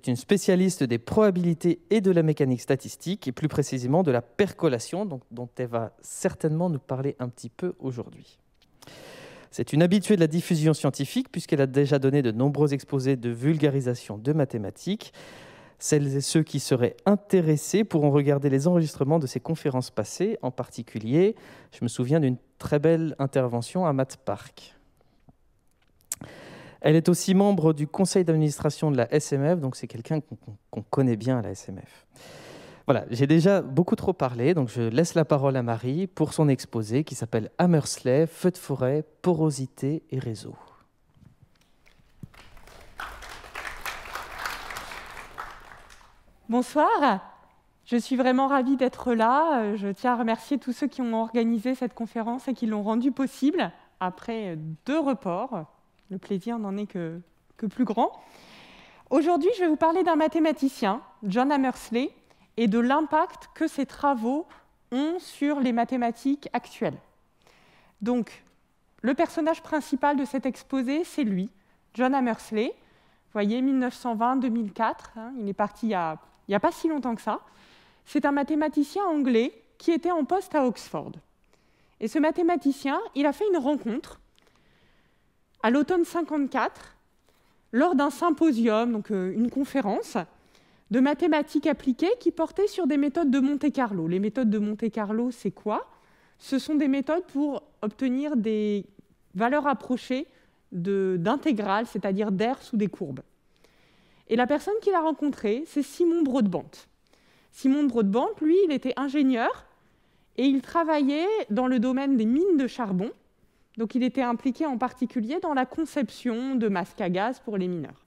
C'est une spécialiste des probabilités et de la mécanique statistique, et plus précisément de la percolation, dont elle va certainement nous parler un petit peu aujourd'hui. C'est une habituée de la diffusion scientifique, puisqu'elle a déjà donné de nombreux exposés de vulgarisation de mathématiques. Celles et ceux qui seraient intéressés pourront regarder les enregistrements de ses conférences passées. En particulier, je me souviens d'une très belle intervention à Math Park. Elle est aussi membre du conseil d'administration de la SMF, donc c'est quelqu'un qu'on connaît bien à la SMF. Voilà, j'ai déjà beaucoup trop parlé, donc je laisse la parole à Marie pour son exposé qui s'appelle Hammersley, feux de forêt, porosité et réseau. Bonsoir, je suis vraiment ravie d'être là. Je tiens à remercier tous ceux qui ont organisé cette conférence et qui l'ont rendue possible après 2 reports. Le plaisir n'en est que plus grand. Aujourd'hui, je vais vous parler d'un mathématicien, John Hammersley, et de l'impact que ses travaux ont sur les mathématiques actuelles. Donc, le personnage principal de cet exposé, c'est lui, John Hammersley. Vous voyez, 1920-2004, il est parti il n'y a pas si longtemps que ça. C'est un mathématicien anglais qui était en poste à Oxford. Et ce mathématicien, il a fait une rencontre à l'automne 1954, lors d'un symposium, donc une conférence de mathématiques appliquées qui portait sur des méthodes de Monte-Carlo. Les méthodes de Monte-Carlo, c'est quoi? Ce sont des méthodes pour obtenir des valeurs approchées d'intégrales, c'est-à-dire d'air sous des courbes. Et la personne qu'il a rencontrée, c'est Simon Broadbent. Simon Broadbent, lui, il était ingénieur et il travaillait dans le domaine des mines de charbon. Donc il était impliqué en particulier dans la conception de masques à gaz pour les mineurs.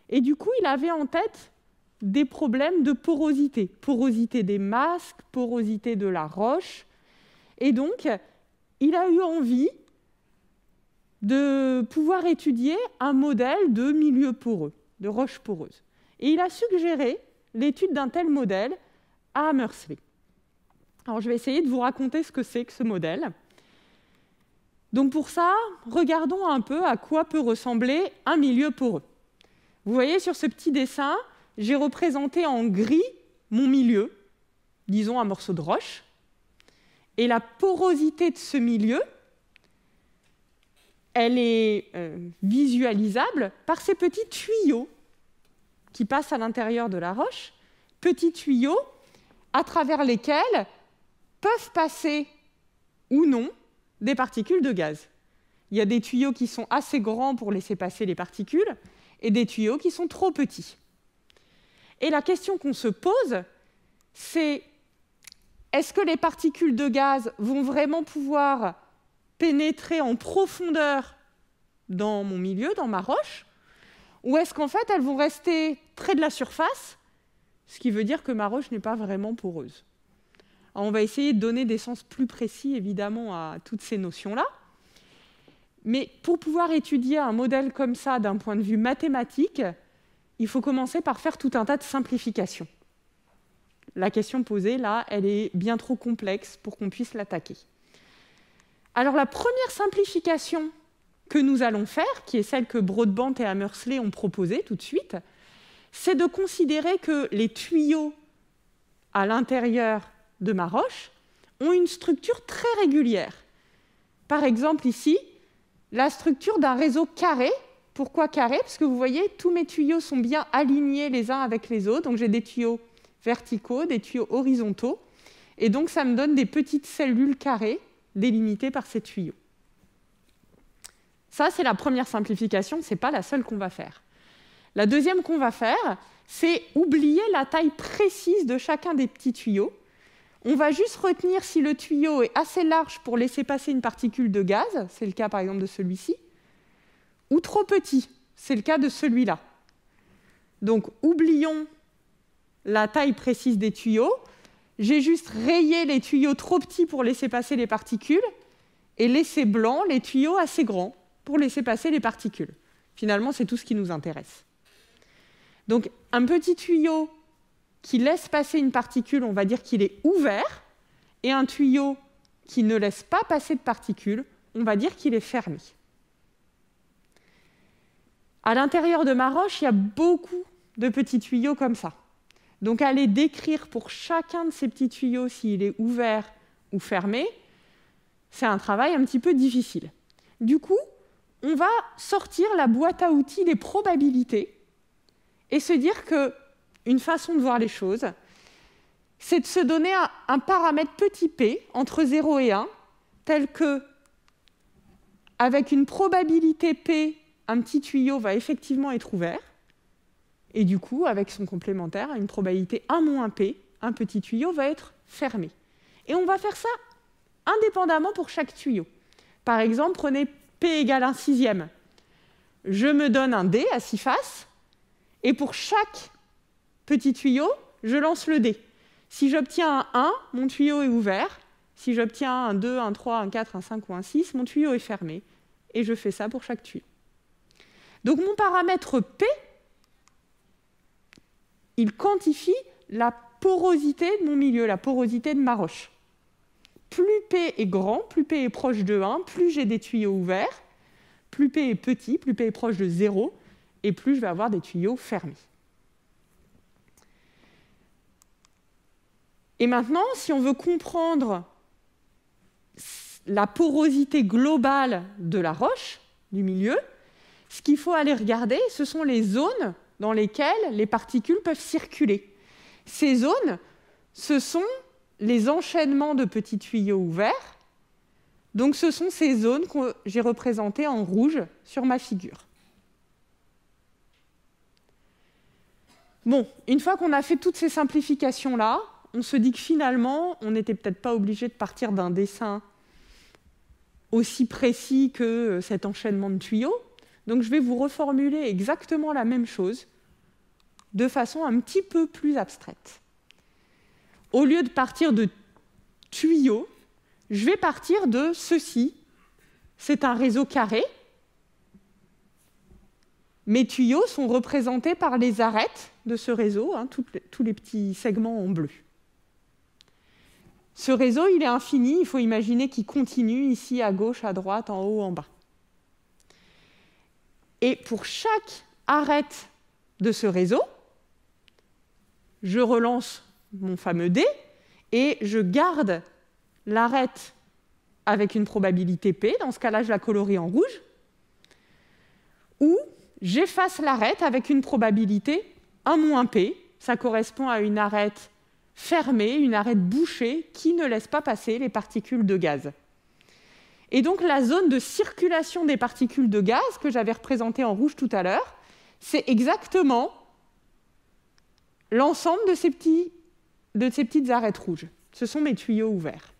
Et du coup, il avait en tête des problèmes de porosité. Porosité des masques, porosité de la roche. Et donc, il a eu envie de pouvoir étudier un modèle de milieu poreux, de roche poreuse. Et il a suggéré l'étude d'un tel modèle à Hammersley. Alors, je vais essayer de vous raconter ce que c'est que ce modèle. Donc pour ça, regardons un peu à quoi peut ressembler un milieu poreux. Vous voyez sur ce petit dessin, j'ai représenté en gris mon milieu, disons un morceau de roche, et la porosité de ce milieu, elle est visualisable par ces petits tuyaux qui passent à l'intérieur de la roche, petits tuyaux à travers lesquels peuvent passer ou non des particules de gaz. Il y a des tuyaux qui sont assez grands pour laisser passer les particules et des tuyaux qui sont trop petits. Et la question qu'on se pose, c'est est-ce que les particules de gaz vont vraiment pouvoir pénétrer en profondeur dans mon milieu, dans ma roche, ou est-ce qu'en fait elles vont rester près de la surface, ce qui veut dire que ma roche n'est pas vraiment poreuse. Alors, on va essayer de donner des sens plus précis, évidemment, à toutes ces notions-là. Mais pour pouvoir étudier un modèle comme ça d'un point de vue mathématique, il faut commencer par faire tout un tas de simplifications. La question posée, là, elle est bien trop complexe pour qu'on puisse l'attaquer. Alors, la première simplification que nous allons faire, qui est celle que Broadbent et Hammersley ont proposée tout de suite, c'est de considérer que les tuyaux à l'intérieur de ma roche ont une structure très régulière. Par exemple, ici, la structure d'un réseau carré. Pourquoi carré? Parce que vous voyez, tous mes tuyaux sont bien alignés les uns avec les autres. Donc j'ai des tuyaux verticaux, des tuyaux horizontaux. Et donc ça me donne des petites cellules carrées délimitées par ces tuyaux. Ça, c'est la première simplification, ce n'est pas la seule qu'on va faire. La deuxième qu'on va faire, c'est oublier la taille précise de chacun des petits tuyaux. On va juste retenir si le tuyau est assez large pour laisser passer une particule de gaz, c'est le cas par exemple de celui-ci, ou trop petit, c'est le cas de celui-là. Donc oublions la taille précise des tuyaux, j'ai juste rayé les tuyaux trop petits pour laisser passer les particules et laissé blanc les tuyaux assez grands pour laisser passer les particules. Finalement, c'est tout ce qui nous intéresse. Donc un petit tuyau qui laisse passer une particule, on va dire qu'il est ouvert, et un tuyau qui ne laisse pas passer de particules, on va dire qu'il est fermé. À l'intérieur de ma roche, il y a beaucoup de petits tuyaux comme ça. Donc aller décrire pour chacun de ces petits tuyaux s'il est ouvert ou fermé, c'est un travail un petit peu difficile. Du coup, on va sortir la boîte à outils des probabilités et se dire qu'une façon de voir les choses, c'est de se donner un paramètre petit p entre 0 et 1, tel que, avec une probabilité p, un petit tuyau va effectivement être ouvert, et du coup, avec son complémentaire, une probabilité 1 - p, un petit tuyau va être fermé. Et on va faire ça indépendamment pour chaque tuyau. Par exemple, prenez p égale 1/6. Je me donne un dé à 6 faces, et pour chaque petit tuyau, je lance le dé. Si j'obtiens un 1, mon tuyau est ouvert. Si j'obtiens un 2, un 3, un 4, un 5 ou un 6, mon tuyau est fermé. Et je fais ça pour chaque tuyau. Donc mon paramètre P, il quantifie la porosité de mon milieu, la porosité de ma roche. Plus P est grand, plus P est proche de 1, plus j'ai des tuyaux ouverts, plus P est petit, plus P est proche de 0, et plus je vais avoir des tuyaux fermés. Et maintenant, si on veut comprendre la porosité globale de la roche, du milieu, ce qu'il faut aller regarder, ce sont les zones dans lesquelles les particules peuvent circuler. Ces zones, ce sont les enchaînements de petits tuyaux ouverts. Donc ce sont ces zones que j'ai représentées en rouge sur ma figure. Bon, une fois qu'on a fait toutes ces simplifications-là, on se dit que finalement, on n'était peut-être pas obligé de partir d'un dessin aussi précis que cet enchaînement de tuyaux. Donc je vais vous reformuler exactement la même chose de façon un petit peu plus abstraite. Au lieu de partir de tuyaux, je vais partir de ceci. C'est un réseau carré. Mes tuyaux sont représentés par les arêtes de ce réseau, tous les petits segments en bleu. Ce réseau, il est infini, il faut imaginer qu'il continue ici à gauche, à droite, en haut, en bas. Et pour chaque arête de ce réseau, je relance mon fameux dé et je garde l'arête avec une probabilité P, dans ce cas-là, je la colorie en rouge, ou j'efface l'arête avec une probabilité 1 - P, ça correspond à une arête fermée, une arête bouchée qui ne laisse pas passer les particules de gaz. Et donc la zone de circulation des particules de gaz que j'avais représentée en rouge tout à l'heure, c'est exactement l'ensemble de ces petites arêtes rouges. Ce sont mes tuyaux ouverts.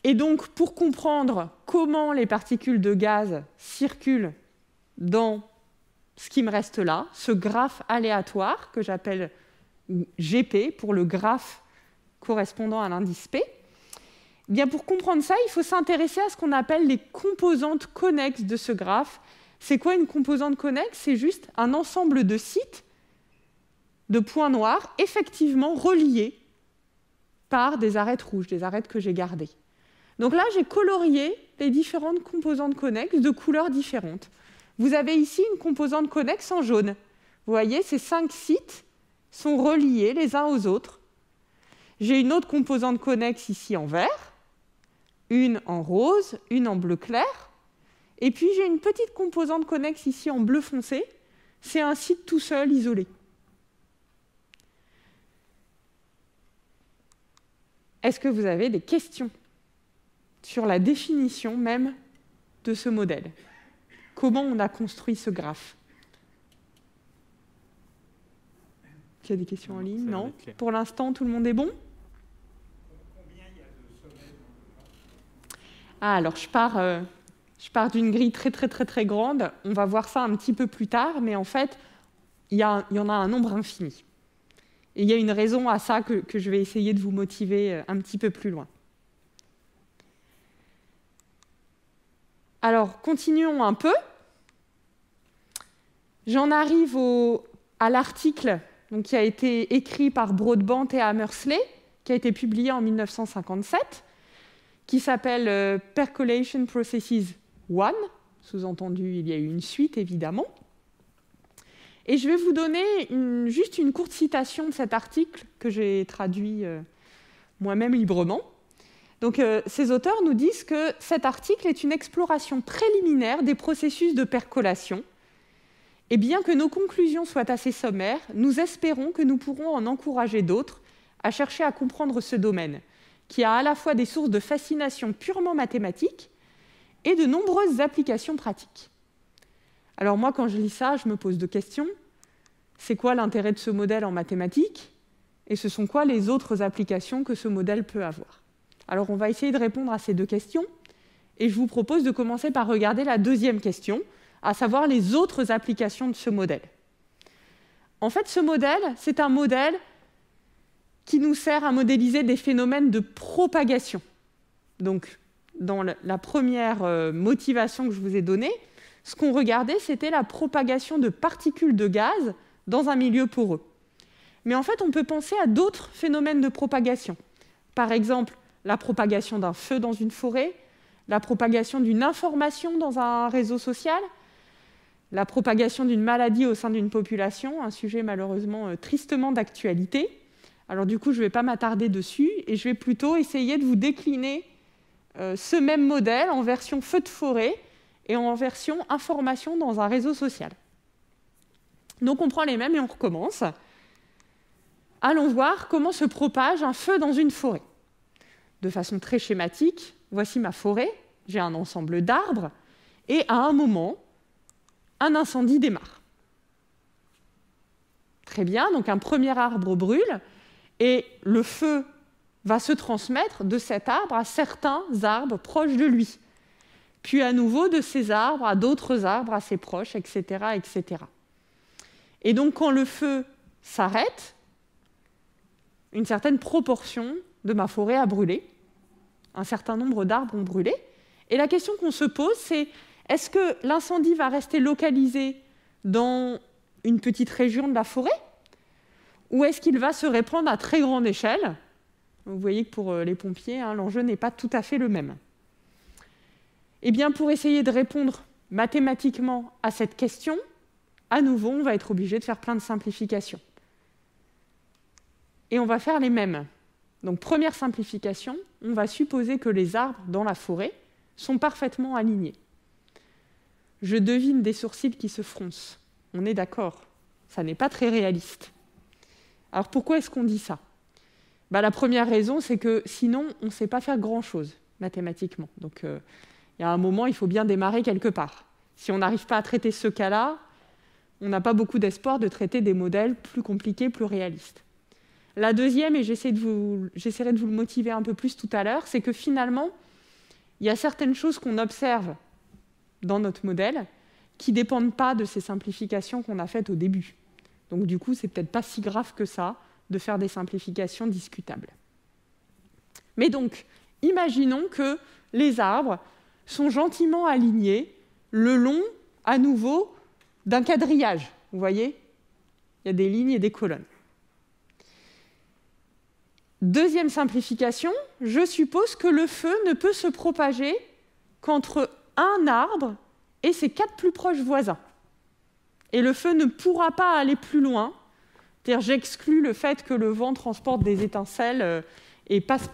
Et donc pour comprendre comment les particules de gaz circulent dans ce qui me reste là, ce graphe aléatoire que j'appelle GP pour le graphe correspondant à l'indice P, eh bien pour comprendre ça, il faut s'intéresser à ce qu'on appelle les composantes connexes de ce graphe. C'est quoi une composante connexe? C'est juste un ensemble de sites, de points noirs, effectivement reliés par des arêtes rouges, des arêtes que j'ai gardées. Donc là, j'ai colorié les différentes composantes connexes de couleurs différentes. Vous avez ici une composante connexe en jaune. Vous voyez, ces 5 sites sont reliés les uns aux autres. J'ai une autre composante connexe ici en vert, une en rose, une en bleu clair, et puis j'ai une petite composante connexe ici en bleu foncé. C'est un site tout seul, isolé. Est-ce que vous avez des questions sur la définition même de ce modèle? Comment on a construit ce graphe? Il y a des questions en ligne? Non. Pour l'instant, tout le monde est bon? Combien il y a de sommets dans le graphe? Alors, je pars d'une grille très grande. On va voir ça un petit peu plus tard, mais en fait, il y en a un nombre infini. Et il y a une raison à ça que je vais essayer de vous motiver un petit peu plus loin. Alors, continuons un peu. J'en arrive à l'article qui a été écrit par Broadbent et Hammersley, qui a été publié en 1957, qui s'appelle Percolation Processes 1. Sous-entendu, il y a eu une suite, évidemment. Et je vais vous donner juste une courte citation de cet article que j'ai traduit moi-même librement. Donc, ces auteurs nous disent que cet article est une exploration préliminaire des processus de percolation. Et bien que nos conclusions soient assez sommaires, nous espérons que nous pourrons en encourager d'autres à chercher à comprendre ce domaine, qui a à la fois des sources de fascination purement mathématiques et de nombreuses applications pratiques. Alors moi, quand je lis ça, je me pose deux questions. C'est quoi l'intérêt de ce modèle en mathématiques? Et ce sont quoi les autres applications que ce modèle peut avoir? Alors on va essayer de répondre à ces deux questions, et je vous propose de commencer par regarder la deuxième question, à savoir les autres applications de ce modèle. En fait, ce modèle, c'est un modèle qui nous sert à modéliser des phénomènes de propagation. Donc, dans la première motivation que je vous ai donnée, ce qu'on regardait, c'était la propagation de particules de gaz dans un milieu poreux. Mais en fait, on peut penser à d'autres phénomènes de propagation. Par exemple, la propagation d'un feu dans une forêt, la propagation d'une information dans un réseau social, la propagation d'une maladie au sein d'une population, un sujet malheureusement tristement d'actualité. Alors du coup, je ne vais pas m'attarder dessus, et je vais plutôt essayer de vous décliner ce même modèle en version feu de forêt et en version information dans un réseau social. Donc on prend les mêmes et on recommence. Allons voir comment se propage un feu dans une forêt. De façon très schématique, voici ma forêt, j'ai un ensemble d'arbres, et à un moment, un incendie démarre. Très bien, donc un premier arbre brûle, et le feu va se transmettre de cet arbre à certains arbres proches de lui, puis à nouveau de ces arbres à d'autres arbres assez proches, etc., etc. Et donc quand le feu s'arrête, une certaine proportion de ma forêt a brûlé, un certain nombre d'arbres ont brûlé, et la question qu'on se pose, c'est est-ce que l'incendie va rester localisé dans une petite région de la forêt, ou est-ce qu'il va se répandre à très grande échelle? Vous voyez que pour les pompiers, l'enjeu n'est pas tout à fait le même. Eh bien, pour essayer de répondre mathématiquement à cette question, à nouveau, on va être obligé de faire plein de simplifications. Et on va faire les mêmes. Donc, première simplification, on va supposer que les arbres dans la forêt sont parfaitement alignés. Je devine des sourcils qui se froncent. On est d'accord, ça n'est pas très réaliste. Alors pourquoi est-ce qu'on dit ça? La première raison, c'est que sinon, on ne sait pas faire grand-chose mathématiquement. Donc, il y a un moment, il faut bien démarrer quelque part. Si on n'arrive pas à traiter ce cas-là, on n'a pas beaucoup d'espoir de traiter des modèles plus compliqués, plus réalistes. La deuxième, et j'essaierai de vous le motiver un peu plus tout à l'heure, c'est que finalement, il y a certaines choses qu'on observe dans notre modèle qui ne dépendent pas de ces simplifications qu'on a faites au début. Donc du coup, c'est peut-être pas si grave que ça de faire des simplifications discutables. Mais donc, imaginons que les arbres sont gentiment alignés le long, à nouveau, d'un quadrillage. Vous voyez? Il y a des lignes et des colonnes. Deuxième simplification, je suppose que le feu ne peut se propager qu'entre un arbre et ses 4 plus proches voisins. Et le feu ne pourra pas aller plus loin. C'est-à-dire, j'exclus le fait que le vent transporte des étincelles et passe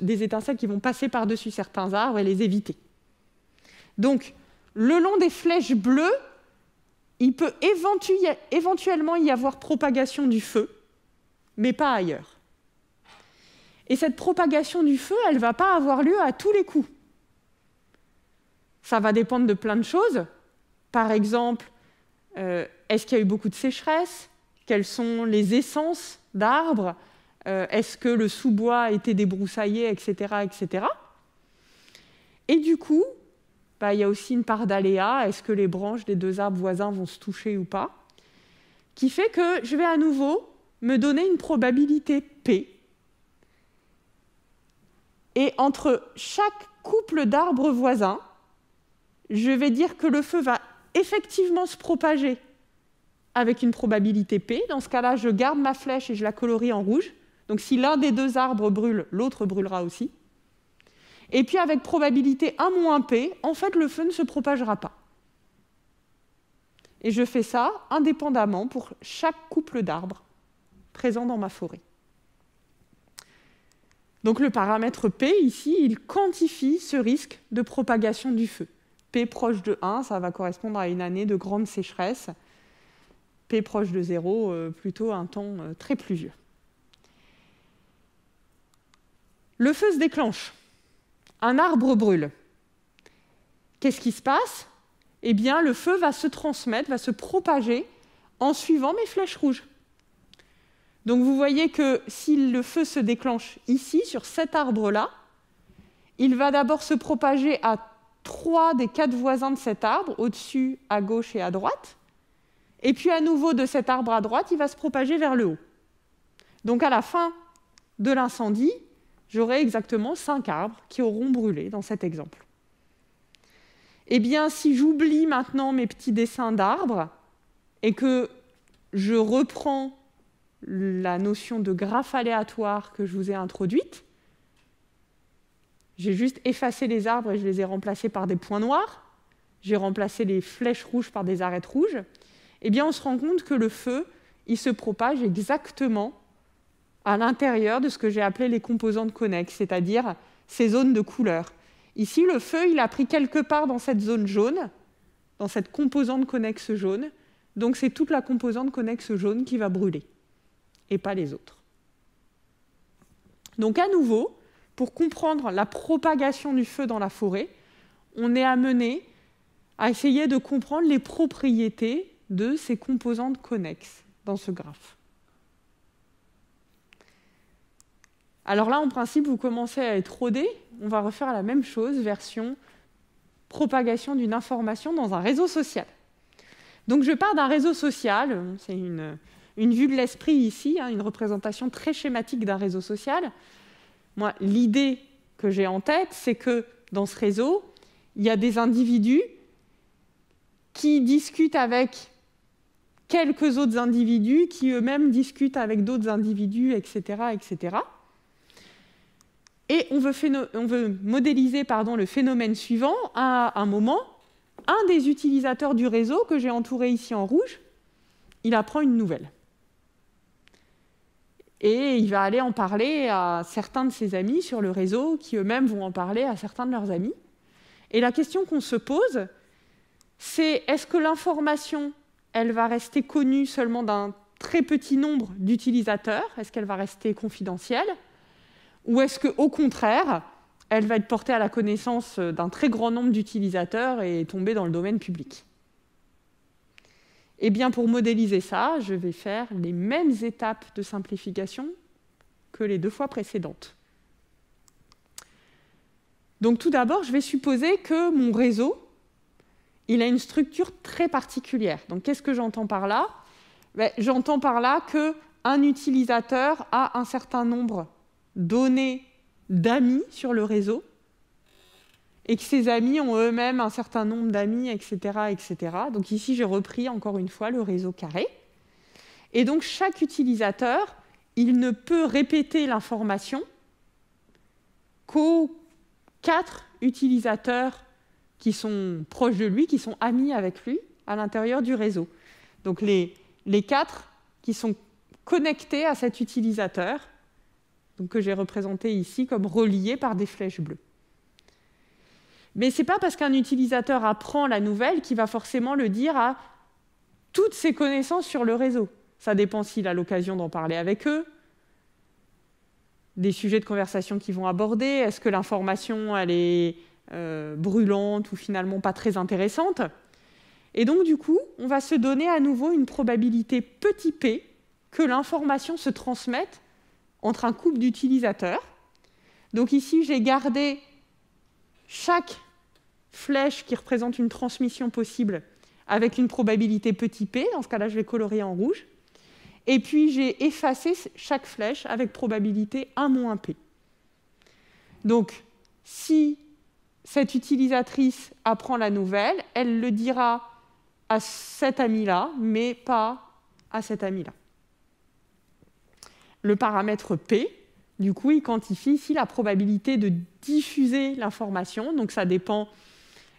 des étincelles qui vont passer par-dessus certains arbres et les éviter. Donc, le long des flèches bleues, il peut éventuellement y avoir propagation du feu, mais pas ailleurs. Et cette propagation du feu, elle ne va pas avoir lieu à tous les coups. Ça va dépendre de plein de choses. Par exemple, est-ce qu'il y a eu beaucoup de sécheresse? Quelles sont les essences d'arbres? Est-ce que le sous-bois a été débroussaillé, etc., etc. Et du coup, il y a aussi une part d'aléa. Est-ce que les branches des 2 arbres voisins vont se toucher ou pas? Qui fait que je vais à nouveau me donner une probabilité P. Et entre chaque couple d'arbres voisins, je vais dire que le feu va effectivement se propager avec une probabilité P. Dans ce cas-là, je garde ma flèche et je la colorie en rouge. Donc si l'un des 2 arbres brûle, l'autre brûlera aussi. Et puis avec probabilité 1 moins P, en fait, le feu ne se propagera pas. Et je fais ça indépendamment pour chaque couple d'arbres présent dans ma forêt. Donc le paramètre P, ici, il quantifie ce risque de propagation du feu. P proche de 1, ça va correspondre à une année de grande sécheresse. P proche de 0, plutôt un temps très pluvieux. Le feu se déclenche. Un arbre brûle. Qu'est-ce qui se passe? Eh bien, le feu va se transmettre, va se propager en suivant mes flèches rouges. Donc vous voyez que si le feu se déclenche ici, sur cet arbre-là, il va d'abord se propager à 3 des 4 voisins de cet arbre, au-dessus, à gauche et à droite. Et puis à nouveau, de cet arbre à droite, il va se propager vers le haut. Donc à la fin de l'incendie, j'aurai exactement 5 arbres qui auront brûlé dans cet exemple. Eh bien, si j'oublie maintenant mes petits dessins d'arbres et que je reprends la notion de graphe aléatoire que je vous ai introduite, j'ai juste effacé les arbres et je les ai remplacés par des points noirs, j'ai remplacé les flèches rouges par des arêtes rouges, eh bien on se rend compte que le feu, il se propage exactement à l'intérieur de ce que j'ai appelé les composantes connexes, c'est-à-dire ces zones de couleur. Ici, le feu, il a pris quelque part dans cette zone jaune, dans cette composante connexe jaune, donc c'est toute la composante connexe jaune qui va brûler, et pas les autres. Donc à nouveau, pour comprendre la propagation du feu dans la forêt, on est amené à essayer de comprendre les propriétés de ces composantes connexes dans ce graphe. Alors là, en principe, vous commencez à être rodé. On va refaire la même chose, version propagation d'une information dans un réseau social. Donc je pars d'un réseau social, c'est une vue de l'esprit ici, une représentation très schématique d'un réseau social. Moi, l'idée que j'ai en tête, c'est que dans ce réseau, il y a des individus qui discutent avec quelques autres individus, qui eux-mêmes discutent avec d'autres individus, etc., etc. Et on veut modéliser le phénomène suivant. À un moment, un des utilisateurs du réseau, que j'ai entouré ici en rouge, il apprend une nouvelle. Et il va aller en parler à certains de ses amis sur le réseau, qui eux-mêmes vont en parler à certains de leurs amis. Et la question qu'on se pose, c'est est-ce que l'information, elle va rester connue seulement d'un très petit nombre d'utilisateurs? Est-ce qu'elle va rester confidentielle? Ou est-ce qu'au contraire, elle va être portée à la connaissance d'un très grand nombre d'utilisateurs et tomber dans le domaine public? Eh bien, pour modéliser ça, je vais faire les mêmes étapes de simplification que les 2 fois précédentes. Donc tout d'abord, je vais supposer que mon réseau, il a une structure très particulière. Donc qu'est-ce que j'entends par là? J'entends par là qu'un utilisateur a un certain nombre donné d'amis sur le réseau et que ces amis ont eux-mêmes un certain nombre d'amis, etc., etc. Donc ici, j'ai repris encore une fois le réseau carré. Et donc chaque utilisateur, il ne peut répéter l'information qu'aux 4 utilisateurs qui sont proches de lui, qui sont amis avec lui à l'intérieur du réseau. Donc les 4 qui sont connectés à cet utilisateur, donc que j'ai représenté ici comme reliés par des flèches bleues. Mais ce n'est pas parce qu'un utilisateur apprend la nouvelle qu'il va forcément le dire à toutes ses connaissances sur le réseau. Ça dépend s'il a l'occasion d'en parler avec eux, des sujets de conversation qu'ils vont aborder, est-ce que l'information elle est brûlante ou finalement pas très intéressante. Et donc du coup, on va se donner à nouveau une probabilité petit p que l'information se transmette entre un couple d'utilisateurs. Donc ici, j'ai gardé chaque flèche qui représente une transmission possible avec une probabilité petit p. Dans ce cas-là, je vais colorier en rouge. Et puis, j'ai effacé chaque flèche avec probabilité 1-p. Donc, si cette utilisatrice apprend la nouvelle, elle le dira à cet ami-là, mais pas à cet ami-là. Le paramètre P, du coup, il quantifie ici la probabilité de diffuser l'information. Donc, ça dépend,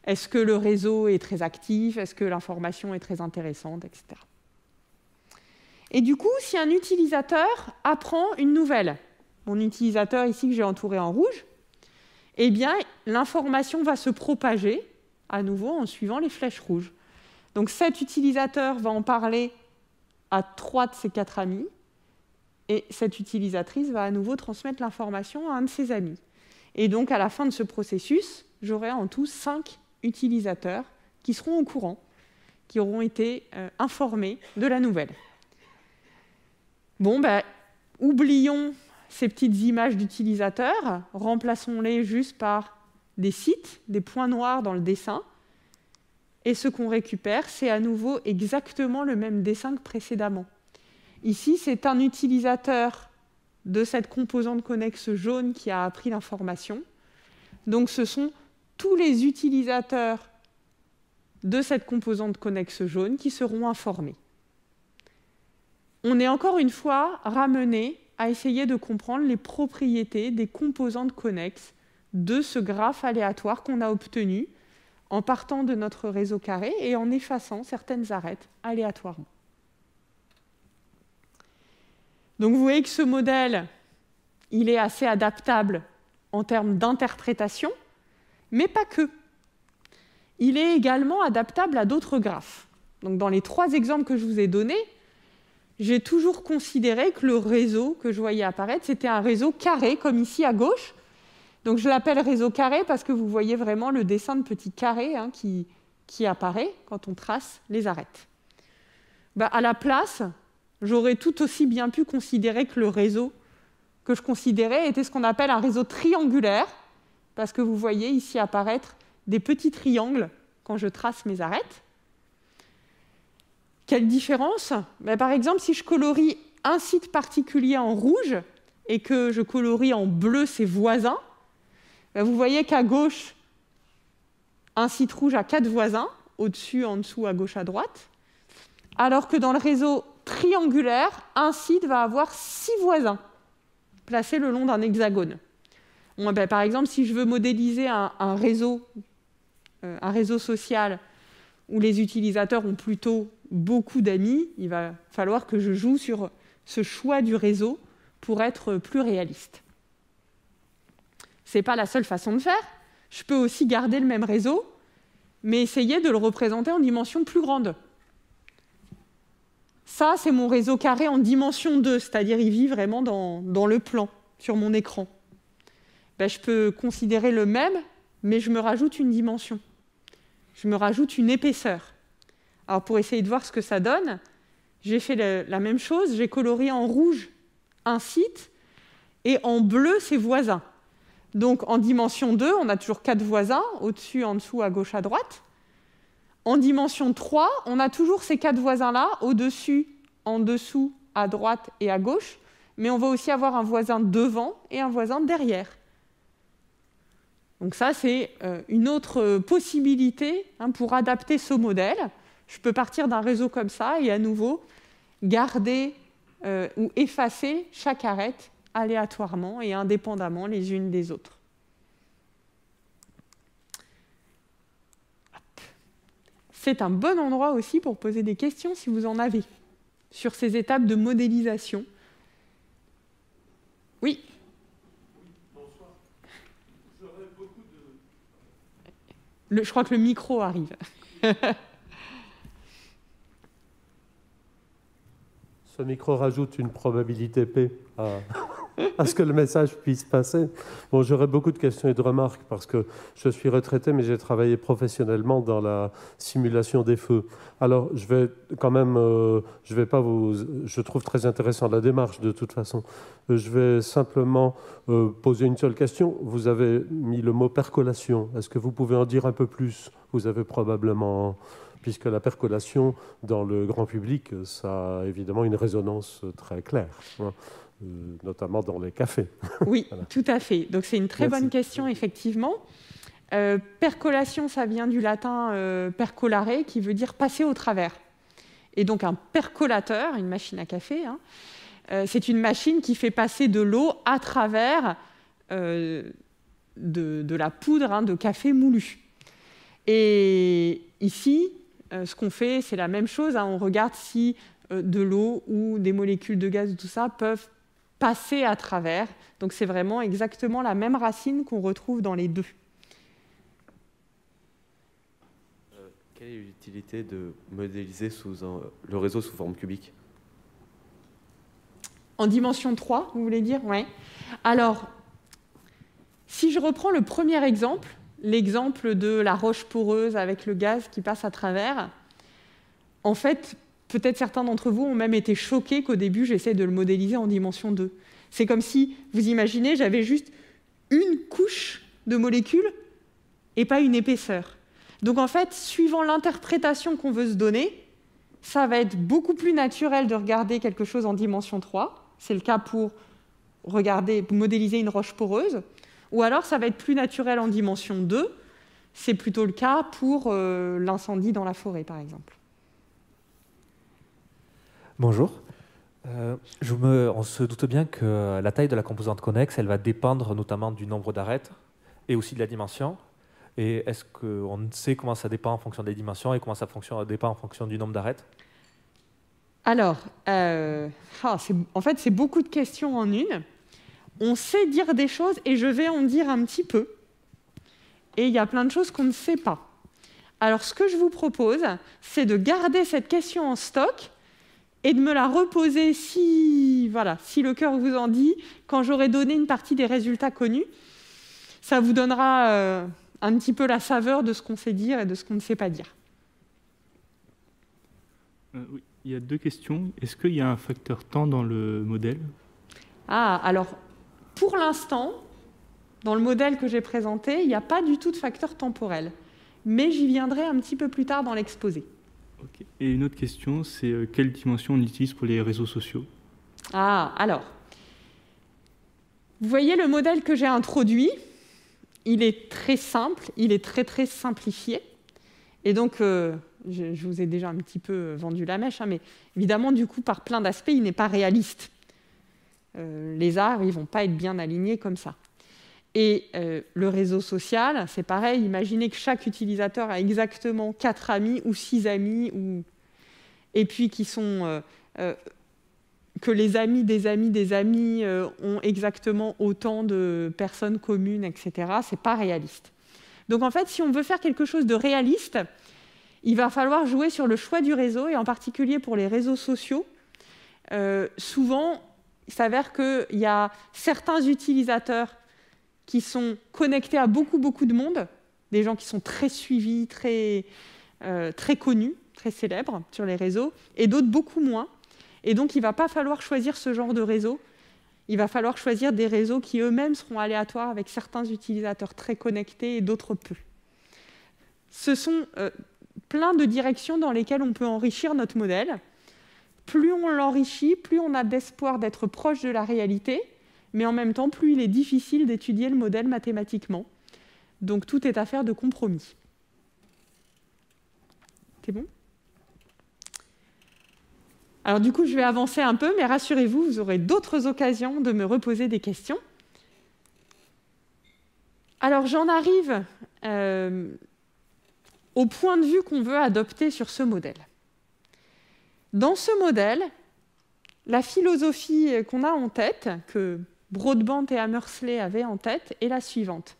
Est-ce que le réseau est très actif? Est-ce que l'information est très intéressante, etc. Et du coup, si un utilisateur apprend une nouvelle, mon utilisateur ici que j'ai entouré en rouge, eh bien, l'information va se propager à nouveau en suivant les flèches rouges. Donc cet utilisateur va en parler à 3 de ses 4 amis, et cette utilisatrice va à nouveau transmettre l'information à un de ses amis. Et donc, à la fin de ce processus, j'aurai en tout 5 utilisateurs qui seront au courant, qui auront été informés de la nouvelle. Bon, oublions ces petites images d'utilisateurs, remplaçons-les juste par des sites, des points noirs dans le dessin, et ce qu'on récupère, c'est à nouveau exactement le même dessin que précédemment. Ici, c'est un utilisateur de cette composante connexe jaune qui a appris l'information. Donc, ce sont tous les utilisateurs de cette composante connexe jaune qui seront informés. On est encore une fois ramené à essayer de comprendre les propriétés des composantes connexes de ce graphe aléatoire qu'on a obtenu en partant de notre réseau carré et en effaçant certaines arêtes aléatoirement. Donc vous voyez que ce modèle, il est assez adaptable en termes d'interprétation, mais pas que. Il est également adaptable à d'autres graphes. Donc dans les 3 exemples que je vous ai donnés, j'ai toujours considéré que le réseau que je voyais apparaître, c'était un réseau carré, comme ici à gauche. Donc je l'appelle réseau carré parce que vous voyez vraiment le dessin de petits carrés qui apparaît quand on trace les arêtes. À la place, j'aurais tout aussi bien pu considérer que le réseau que je considérais était ce qu'on appelle un réseau triangulaire, parce que vous voyez ici apparaître des petits triangles quand je trace mes arêtes. Quelle différence? Par exemple, si je colorie un site particulier en rouge et que je colorie en bleu ses voisins, vous voyez qu'à gauche, un site rouge a 4 voisins, au-dessus, en dessous, à gauche, à droite, alors que dans le réseau triangulaire, un site va avoir 6 voisins, placés le long d'un hexagone. Bon, par exemple, si je veux modéliser un réseau social où les utilisateurs ont plutôt beaucoup d'amis, il va falloir que je joue sur ce choix du réseau pour être plus réaliste. Ce n'est pas la seule façon de faire. Je peux aussi garder le même réseau, mais essayer de le représenter en dimension plus grande. Ça, c'est mon réseau carré en dimension 2, c'est-à-dire il vit vraiment dans le plan, sur mon écran. Je peux considérer le même, mais je me rajoute une dimension. Je me rajoute une épaisseur. Alors pour essayer de voir ce que ça donne, j'ai fait la même chose, j'ai colorié en rouge un site et en bleu ses voisins. Donc en dimension 2, on a toujours 4 voisins, au-dessus, en dessous, à gauche, à droite. En dimension 3, on a toujours ces 4 voisins-là, au-dessus, en dessous, à droite et à gauche, mais on va aussi avoir un voisin devant et un voisin derrière. Donc ça, c'est une autre possibilité pour adapter ce modèle. Je peux partir d'un réseau comme ça et à nouveau garder ou effacer chaque arête aléatoirement et indépendamment les unes des autres. C'est un bon endroit aussi pour poser des questions si vous en avez sur ces étapes de modélisation. Oui. Bonsoir. J'aurais beaucoup Je crois que le micro arrive. Ce micro rajoute une probabilité P à ce que le message puisse passer. Bon, j'aurais beaucoup de questions et de remarques parce que je suis retraité, mais j'ai travaillé professionnellement dans la simulation des feux. Alors, je vais quand même, je vais pas vous, je trouve très intéressant la démarche de toute façon. Je vais simplement poser une seule question. Vous avez mis le mot percolation. Est-ce que vous pouvez en dire un peu plus? Vous avez probablement... Puisque la percolation, dans le grand public, ça a évidemment une résonance très claire, notamment dans les cafés. Oui, Voilà. Tout à fait. Donc c'est une très bonne question, effectivement. Percolation, ça vient du latin percolare, qui veut dire passer au travers. Et donc un percolateur, une machine à café, c'est une machine qui fait passer de l'eau à travers de la poudre de café moulu. Et ici, ce qu'on fait, c'est la même chose. On regarde si de l'eau ou des molécules de gaz, tout ça, peuvent passer à travers. Donc c'est vraiment exactement la même racine qu'on retrouve dans les deux. Quelle est l'utilité de modéliser le réseau sous forme cubique? En dimension 3, vous voulez dire? Oui. Alors, si je reprends le premier exemple, l'exemple de la roche poreuse avec le gaz qui passe à travers, en fait, peut-être certains d'entre vous ont même été choqués qu'au début, j'essaie de le modéliser en dimension 2. C'est comme si, vous imaginez, j'avais juste une couche de molécules et pas une épaisseur. Donc en fait, suivant l'interprétation qu'on veut se donner, ça va être beaucoup plus naturel de regarder quelque chose en dimension 3. C'est le cas pour modéliser une roche poreuse. Ou alors, ça va être plus naturel en dimension 2. C'est plutôt le cas pour l'incendie dans la forêt, par exemple. Bonjour. On se doute bien que la taille de la composante connexe, elle va dépendre notamment du nombre d'arêtes et aussi de la dimension. Et est-ce qu'on sait comment ça dépend en fonction des dimensions et comment ça dépend en fonction du nombre d'arêtes? Alors, en fait, c'est beaucoup de questions en une. On sait dire des choses et je vais en dire un petit peu. Et il y a plein de choses qu'on ne sait pas. Alors, ce que je vous propose, c'est de garder cette question en stock et de me la reposer si le cœur vous en dit, quand j'aurai donné une partie des résultats connus. Ça vous donnera un petit peu la saveur de ce qu'on sait dire et de ce qu'on ne sait pas dire. Oui, il y a deux questions. Est-ce qu'il y a un facteur temps dans le modèle? Alors, pour l'instant, dans le modèle que j'ai présenté, il n'y a pas du tout de facteur temporel. Mais j'y viendrai un petit peu plus tard dans l'exposé. Okay. Et une autre question, c'est quelle dimension on utilise pour les réseaux sociaux? Alors, vous voyez le modèle que j'ai introduit, il est très simple, il est très très simplifié. Et donc, je vous ai déjà un petit peu vendu la mèche, mais évidemment, du coup, par plein d'aspects, il n'est pas réaliste. Les arbres, ils ne vont pas être bien alignés comme ça. Et le réseau social, c'est pareil. Imaginez que chaque utilisateur a exactement 4 amis ou 6 amis, et puis que les amis des amis des amis ont exactement autant de personnes communes, etc. Ce n'est pas réaliste. Donc en fait, si on veut faire quelque chose de réaliste, il va falloir jouer sur le choix du réseau, et en particulier pour les réseaux sociaux. Souvent, il s'avère qu'il y a certains utilisateurs qui sont connectés à beaucoup de monde, des gens qui sont très suivis, très connus, très célèbres sur les réseaux, et d'autres beaucoup moins. Et donc, il ne va pas falloir choisir ce genre de réseau. Il va falloir choisir des réseaux qui eux-mêmes seront aléatoires, avec certains utilisateurs très connectés et d'autres peu. Ce sont plein de directions dans lesquelles on peut enrichir notre modèle. Plus on l'enrichit, plus on a d'espoir d'être proche de la réalité, mais en même temps, plus il est difficile d'étudier le modèle mathématiquement. Donc, tout est affaire de compromis. C'est bon ? Alors, du coup, je vais avancer un peu, mais rassurez-vous, vous aurez d'autres occasions de me reposer des questions. Alors, j'en arrive au point de vue qu'on veut adopter sur ce modèle. Dans ce modèle, la philosophie qu'on a en tête, que Broadbent et Hammersley avaient en tête, est la suivante.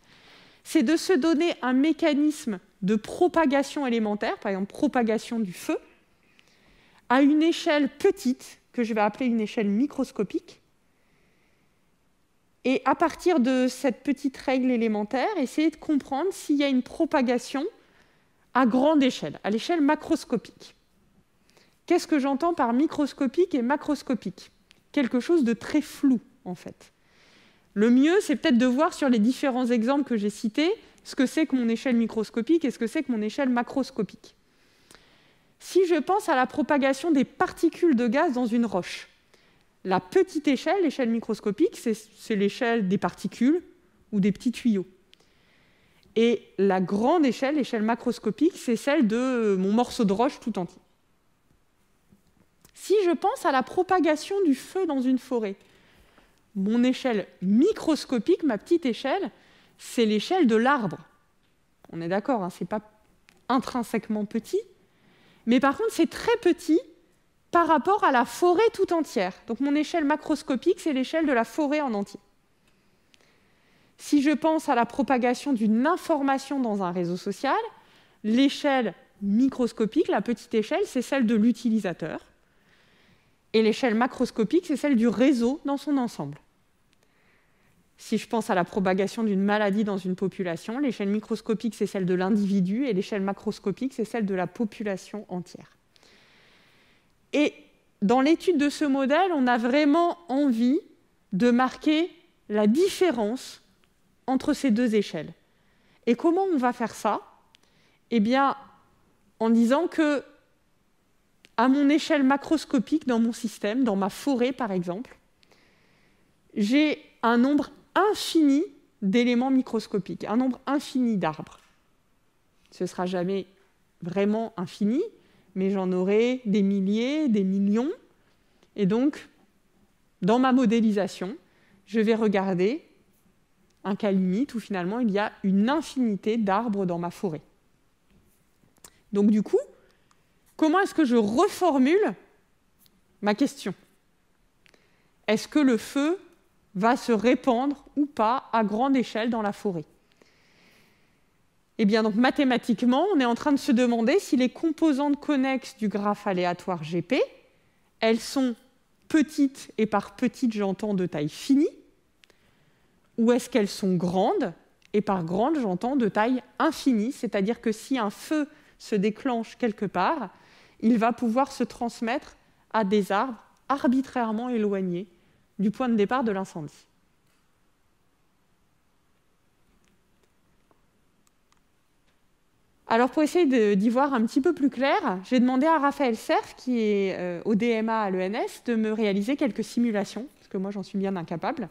C'est de se donner un mécanisme de propagation élémentaire, par exemple propagation du feu, à une échelle petite, que je vais appeler une échelle microscopique, et à partir de cette petite règle élémentaire, essayer de comprendre s'il y a une propagation à grande échelle, à l'échelle macroscopique. Qu'est-ce que j'entends par microscopique et macroscopique? Quelque chose de très flou, en fait. Le mieux, c'est peut-être de voir sur les différents exemples que j'ai cités ce que c'est que mon échelle microscopique et ce que c'est que mon échelle macroscopique. Si je pense à la propagation des particules de gaz dans une roche, la petite échelle, l'échelle microscopique, c'est l'échelle des particules ou des petits tuyaux. Et la grande échelle, l'échelle macroscopique, c'est celle de mon morceau de roche tout entier. Si je pense à la propagation du feu dans une forêt, mon échelle microscopique, ma petite échelle, c'est l'échelle de l'arbre. On est d'accord, hein, ce n'est pas intrinsèquement petit, mais par contre, c'est très petit par rapport à la forêt tout entière. Donc mon échelle macroscopique, c'est l'échelle de la forêt en entier. Si je pense à la propagation d'une information dans un réseau social, l'échelle microscopique, la petite échelle, c'est celle de l'utilisateur. Et l'échelle macroscopique, c'est celle du réseau dans son ensemble. Si je pense à la propagation d'une maladie dans une population, l'échelle microscopique, c'est celle de l'individu, et l'échelle macroscopique, c'est celle de la population entière. Et dans l'étude de ce modèle, on a vraiment envie de marquer la différence entre ces deux échelles. Et comment on va faire ça? Eh bien, en disant que, à mon échelle macroscopique dans mon système, dans ma forêt par exemple, j'ai un nombre infini d'éléments microscopiques, un nombre infini d'arbres. Ce ne sera jamais vraiment infini, mais j'en aurai des milliers, des millions. Et donc, dans ma modélisation, je vais regarder un cas limite où finalement il y a une infinité d'arbres dans ma forêt. Donc du coup, comment est-ce que je reformule ma question? Est-ce que le feu va se répandre ou pas à grande échelle dans la forêt? Eh bien, donc mathématiquement, on est en train de se demander si les composantes connexes du graphe aléatoire GP, elles sont petites, et par petites j'entends de taille finie, ou est-ce qu'elles sont grandes, et par grande j'entends de taille infinie, c'est-à-dire que si un feu se déclenche quelque part, il va pouvoir se transmettre à des arbres arbitrairement éloignés du point de départ de l'incendie. Alors pour essayer d'y voir un petit peu plus clair, j'ai demandé à Raphaël Cerf, qui est au DMA à l'ENS, de me réaliser quelques simulations, parce que moi j'en suis bien incapable.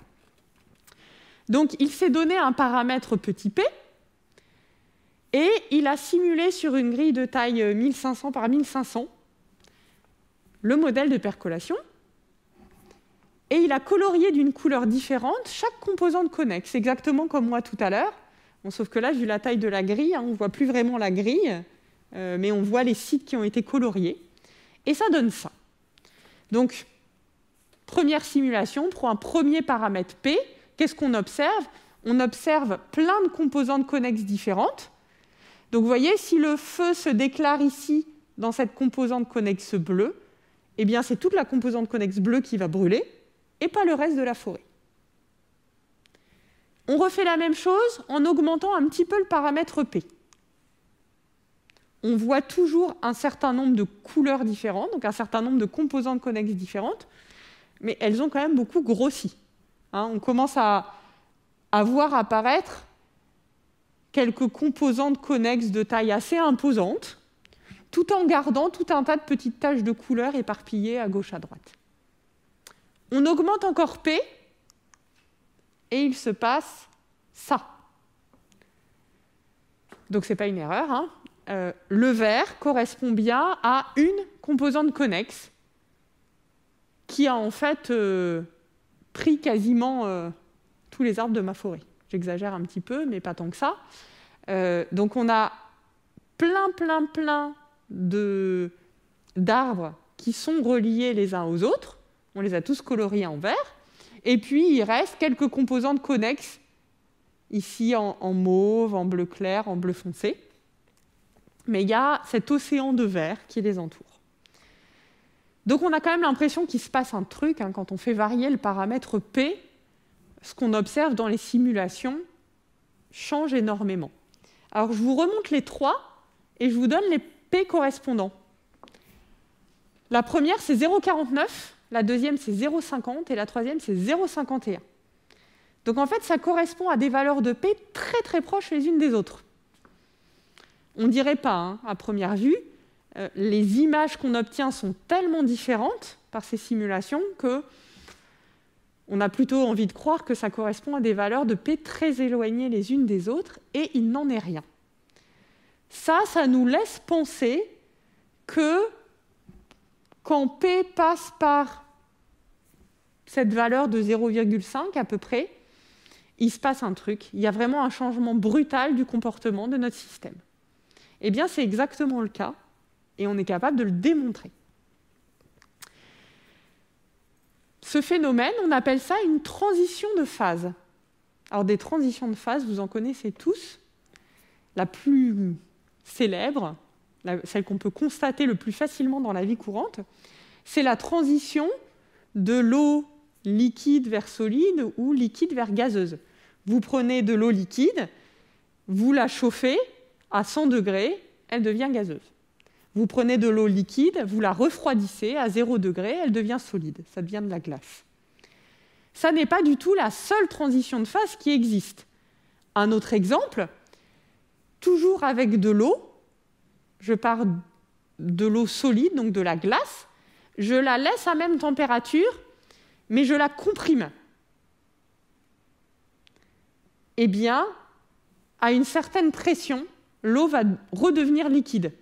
Donc il s'est donné un paramètre petit p, et il a simulé sur une grille de taille 1500 par 1500 le modèle de percolation, et il a colorié d'une couleur différente chaque composante connexe, exactement comme moi tout à l'heure. Bon, sauf que là, vu la taille de la grille, on ne voit plus vraiment la grille, mais on voit les sites qui ont été coloriés. Et ça donne ça. Donc, première simulation, pour un premier paramètre P, qu'est-ce qu'on observe? On observe plein de composantes connexes différentes. Donc, vous voyez, si le feu se déclare ici, dans cette composante connexe bleue, eh bien, c'est toute la composante connexe bleue qui va brûler, et pas le reste de la forêt. On refait la même chose en augmentant un petit peu le paramètre P. On voit toujours un certain nombre de couleurs différentes, donc un certain nombre de composantes connexes différentes, mais elles ont quand même beaucoup grossi. On commence à voir apparaître quelques composantes connexes de taille assez imposante, tout en gardant tout un tas de petites taches de couleurs éparpillées à gauche à droite. On augmente encore P, et il se passe ça. Donc ce n'est pas une erreur. Le vert correspond bien à une composante connexe qui a en fait pris quasiment tous les arbres de ma forêt. J'exagère un petit peu, mais pas tant que ça. Donc on a plein d'arbres qui sont reliés les uns aux autres. On les a tous coloriés en vert. Et puis, il reste quelques composantes connexes, ici en mauve, en bleu clair, en bleu foncé. Mais il y a cet océan de vert qui les entoure. Donc, on a quand même l'impression qu'il se passe un truc quand on fait varier le paramètre P. Ce qu'on observe dans les simulations change énormément. Alors, je vous remonte les trois et je vous donne les P correspondants. La première, c'est 0,49. La deuxième, c'est 0,50 et la troisième, c'est 0,51. Donc en fait, ça correspond à des valeurs de P très très proches les unes des autres. On ne dirait pas, à première vue, les images qu'on obtient sont tellement différentes par ces simulations qu'on a plutôt envie de croire que ça correspond à des valeurs de P très éloignées les unes des autres, et il n'en est rien. Ça nous laisse penser que quand P passe par cette valeur de 0,5 à peu près, il se passe un truc. Il y a vraiment un changement brutal du comportement de notre système. Eh bien, c'est exactement le cas, et on est capable de le démontrer. Ce phénomène, on appelle ça une transition de phase. Alors, des transitions de phase, vous en connaissez tous. La plus célèbre, celle qu'on peut constater le plus facilement dans la vie courante, c'est la transition de l'eau liquide vers solide ou liquide vers gazeuse. Vous prenez de l'eau liquide, vous la chauffez à 100 degrés, elle devient gazeuse. Vous prenez de l'eau liquide, vous la refroidissez à 0 degré, elle devient solide, ça devient de la glace. Ça n'est pas du tout la seule transition de phase qui existe. Un autre exemple, toujours avec de l'eau, je pars de l'eau solide, donc de la glace, je la laisse à même température, mais je la comprime. Eh bien, à une certaine pression, l'eau va redevenir liquide.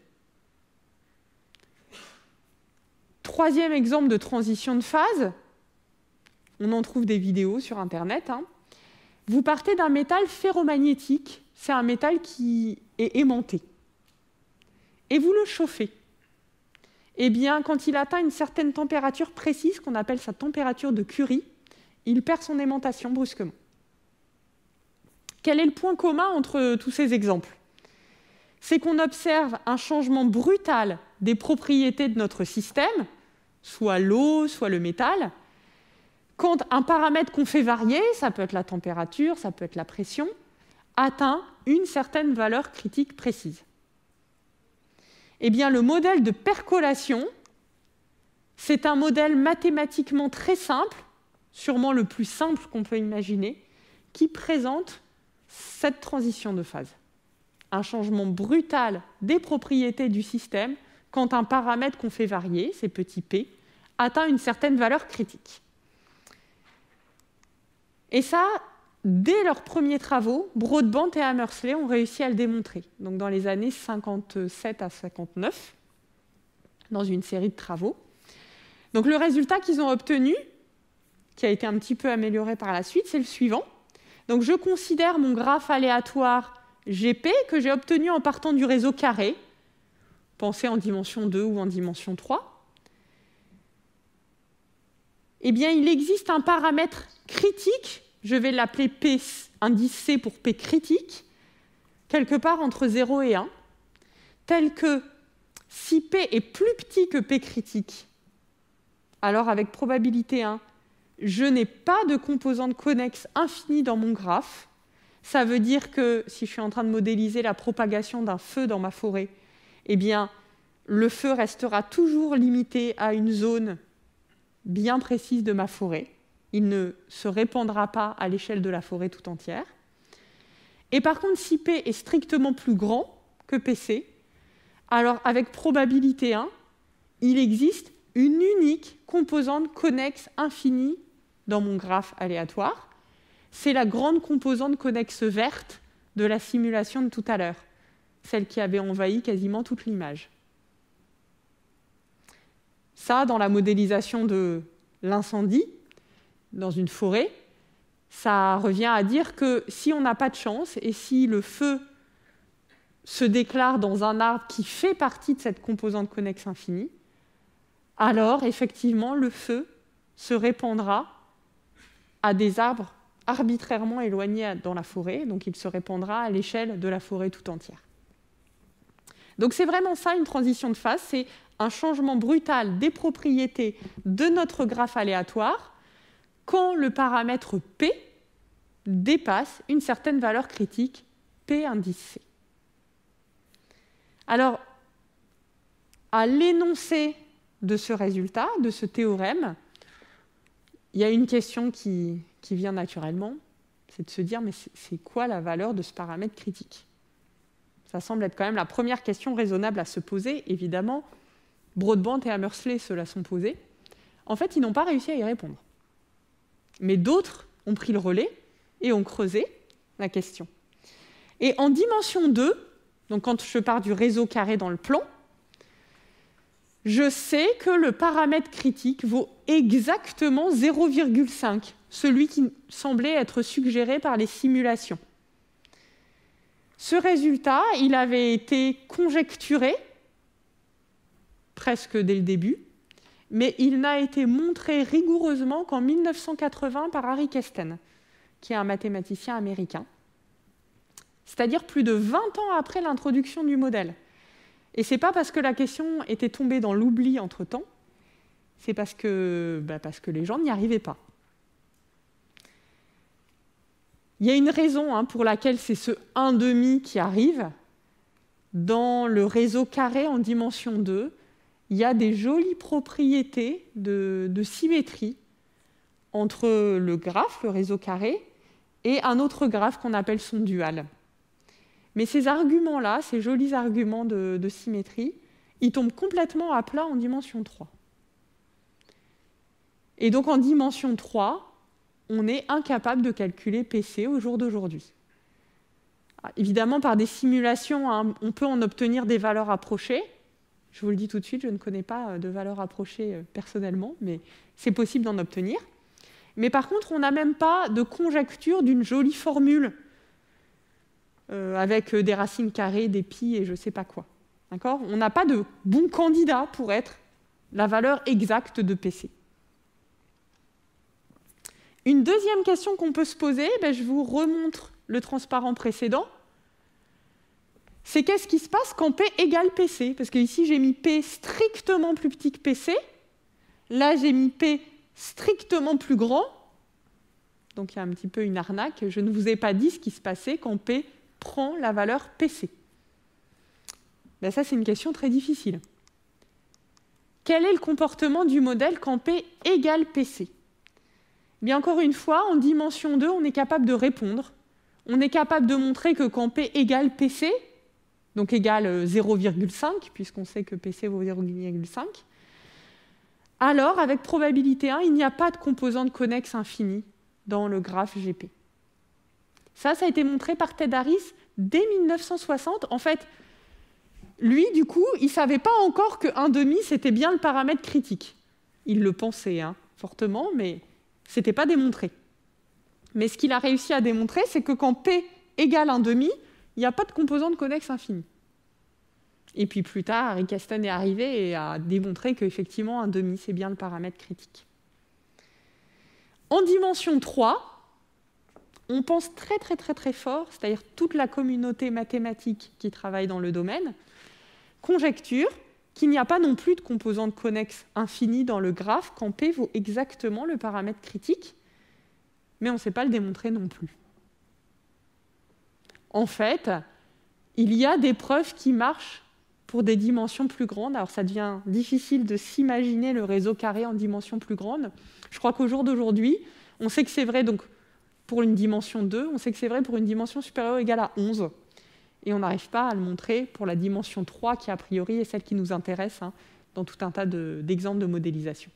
Troisième exemple de transition de phase, on en trouve des vidéos sur Internet. Vous partez d'un métal ferromagnétique, c'est un métal qui est aimanté, et vous le chauffez. Eh bien, quand il atteint une certaine température précise, qu'on appelle sa température de Curie, il perd son aimantation brusquement. Quel est le point commun entre tous ces exemples? C'est qu'on observe un changement brutal des propriétés de notre système, soit l'eau, soit le métal, quand un paramètre qu'on fait varier, ça peut être la température, ça peut être la pression, atteint une certaine valeur critique précise. Eh bien, le modèle de percolation, c'est un modèle mathématiquement très simple, sûrement le plus simple qu'on peut imaginer, qui présente cette transition de phase. Un changement brutal des propriétés du système quand un paramètre qu'on fait varier, c'est petit p, atteint une certaine valeur critique. Et ça, dès leurs premiers travaux, Broadbent et Hammersley ont réussi à le démontrer, donc dans les années 57 à 59, dans une série de travaux. Donc le résultat qu'ils ont obtenu, qui a été un petit peu amélioré par la suite, c'est le suivant. Donc je considère mon graphe aléatoire GP que j'ai obtenu en partant du réseau carré, pensez en dimension 2 ou en dimension 3. Eh bien, il existe un paramètre critique, je vais l'appeler P, indice C pour P critique, quelque part entre 0 et 1, tel que si P est plus petit que P critique, alors avec probabilité 1, je n'ai pas de composante connexe infinie dans mon graphe. Ça veut dire que si je suis en train de modéliser la propagation d'un feu dans ma forêt, eh bien, le feu restera toujours limité à une zone bien précise de ma forêt. Il ne se répandra pas à l'échelle de la forêt tout entière. Et par contre, si P est strictement plus grand que PC, alors avec probabilité 1, il existe une unique composante connexe infinie dans mon graphe aléatoire. C'est la grande composante connexe verte de la simulation de tout à l'heure, celle qui avait envahi quasiment toute l'image. Ça, dans la modélisation de l'incendie, dans une forêt, ça revient à dire que si on n'a pas de chance et si le feu se déclare dans un arbre qui fait partie de cette composante connexe infinie, alors effectivement le feu se répandra à des arbres arbitrairement éloignés dans la forêt, donc il se répandra à l'échelle de la forêt tout entière. Donc c'est vraiment ça une transition de phase, c'est un changement brutal des propriétés de notre graphe aléatoire quand le paramètre P dépasse une certaine valeur critique, P indice C. Alors, à l'énoncé de ce résultat, de ce théorème, il y a une question qui vient naturellement, c'est de se dire, mais c'est quoi la valeur de ce paramètre critique? Ça semble être quand même la première question raisonnable à se poser. Évidemment, Broadbent et Hammersley se la sont posées. En fait, ils n'ont pas réussi à y répondre. Mais d'autres ont pris le relais et ont creusé la question. Et en dimension 2, donc quand je pars du réseau carré dans le plan, je sais que le paramètre critique vaut exactement 0,5, celui qui semblait être suggéré par les simulations. Ce résultat, il avait été conjecturé, presque dès le début, mais il n'a été montré rigoureusement qu'en 1980 par Harry Kesten, qui est un mathématicien américain, c'est-à-dire plus de 20 ans après l'introduction du modèle. Et ce n'est pas parce que la question était tombée dans l'oubli entre-temps, c'est parce que les gens n'y arrivaient pas. Il y a une raison pour laquelle c'est ce 1,5 qui arrive. Dans le réseau carré en dimension 2, il y a des jolies propriétés de symétrie entre le graphe, le réseau carré, et un autre graphe qu'on appelle son dual. Mais ces arguments-là, ces jolis arguments de symétrie, ils tombent complètement à plat en dimension 3. Et donc en dimension 3, on est incapable de calculer PC au jour d'aujourd'hui. Évidemment, par des simulations, on peut en obtenir des valeurs approchées. Je vous le dis tout de suite, je ne connais pas de valeurs approchées personnellement, mais c'est possible d'en obtenir. Mais par contre, on n'a même pas de conjecture d'une jolie formule avec des racines carrées, des pi et je ne sais pas quoi. D'accord ? On n'a pas de bon candidat pour être la valeur exacte de PC. Une deuxième question qu'on peut se poser, je vous remontre le transparent précédent, c'est qu'est-ce qui se passe quand P égale PC ? Parce que ici, j'ai mis P strictement plus petit que PC. Là, j'ai mis P strictement plus grand. Donc, il y a un petit peu une arnaque. Je ne vous ai pas dit ce qui se passait quand P prend la valeur PC. Ça, c'est une question très difficile. Quel est le comportement du modèle quand P égale PC ? Bien, encore une fois, en dimension 2, on est capable de répondre. On est capable de montrer que quand P égale PC, donc égale 0,5, puisqu'on sait que PC vaut 0,5, alors, avec probabilité 1, il n'y a pas de composante connexe infinie dans le graphe GP. Ça a été montré par Ted Harris dès 1960. En fait, lui, du coup, il ne savait pas encore que 1,5, c'était bien le paramètre critique. Il le pensait fortement, mais ce n'était pas démontré. Mais ce qu'il a réussi à démontrer, c'est que quand P égale 1,5, il n'y a pas de composante connexe infinie. Et puis plus tard, Harry Kesten est arrivé et a démontré qu'effectivement, 1,5, c'est bien le paramètre critique. En dimension 3, on pense très très très très fort, c'est-à-dire toute la communauté mathématique qui travaille dans le domaine, conjecture qu'il n'y a pas non plus de composante connexe infinie dans le graphe quand P vaut exactement le paramètre critique, mais on ne sait pas le démontrer non plus. En fait, il y a des preuves qui marchent pour des dimensions plus grandes. Alors ça devient difficile de s'imaginer le réseau carré en dimension plus grande. Je crois qu'au jour d'aujourd'hui, on sait que c'est vrai donc, pour une dimension 2, on sait que c'est vrai pour une dimension supérieure ou égale à 11. Et on n'arrive pas à le montrer pour la dimension 3, qui a priori est celle qui nous intéresse dans tout un tas d'exemples de modélisation.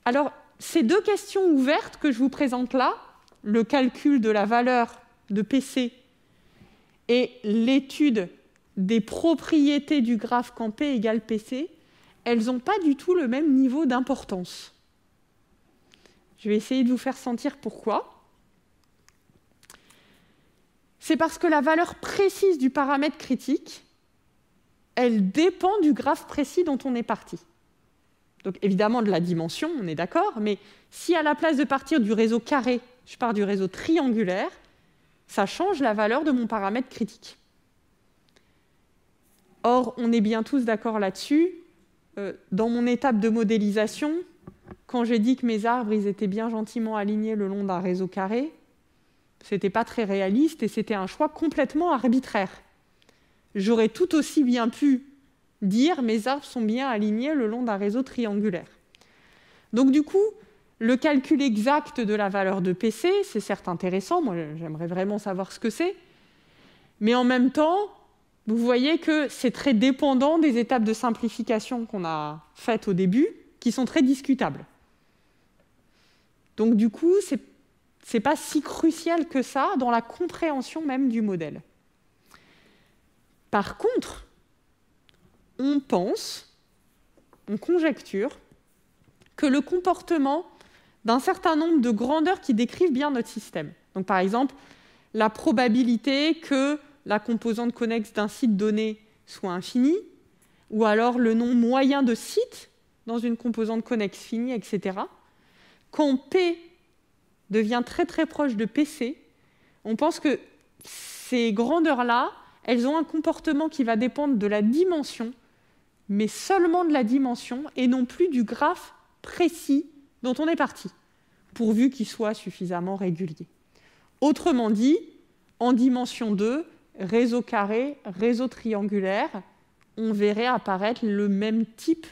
Alors, ces deux questions ouvertes que je vous présente là, le calcul de la valeur de PC et l'étude des propriétés du graphe quand P égale PC, elles n'ont pas du tout le même niveau d'importance. Je vais essayer de vous faire sentir pourquoi. C'est parce que la valeur précise du paramètre critique, elle dépend du graphe précis dont on est parti. Donc évidemment de la dimension, on est d'accord, mais si à la place de partir du réseau carré, je pars du réseau triangulaire, ça change la valeur de mon paramètre critique. Or, on est bien tous d'accord là-dessus. Dans mon étape de modélisation, quand j'ai dit que mes arbres ils étaient bien gentiment alignés le long d'un réseau carré, ce n'était pas très réaliste et c'était un choix complètement arbitraire. J'aurais tout aussi bien pu dire mes arbres sont bien alignés le long d'un réseau triangulaire. Donc du coup, le calcul exact de la valeur de PC, c'est certes intéressant, moi j'aimerais vraiment savoir ce que c'est, mais en même temps, vous voyez que c'est très dépendant des étapes de simplification qu'on a faites au début, qui sont très discutables. Donc du coup, c'est pas si crucial que ça dans la compréhension même du modèle. Par contre, on conjecture que le comportement d'un certain nombre de grandeurs qui décrivent bien notre système. Donc par exemple, la probabilité que la composante connexe d'un site donné soit infinie, ou alors le nombre moyen de sites dans une composante connexe finie, etc. Quand P devient très très proche de PC, on pense que ces grandeurs-là, elles ont un comportement qui va dépendre de la dimension, mais seulement de la dimension, et non plus du graphe précis dont on est parti, pourvu qu'il soit suffisamment régulier. Autrement dit, en dimension 2, réseau carré, réseau triangulaire, on verrait apparaître le même type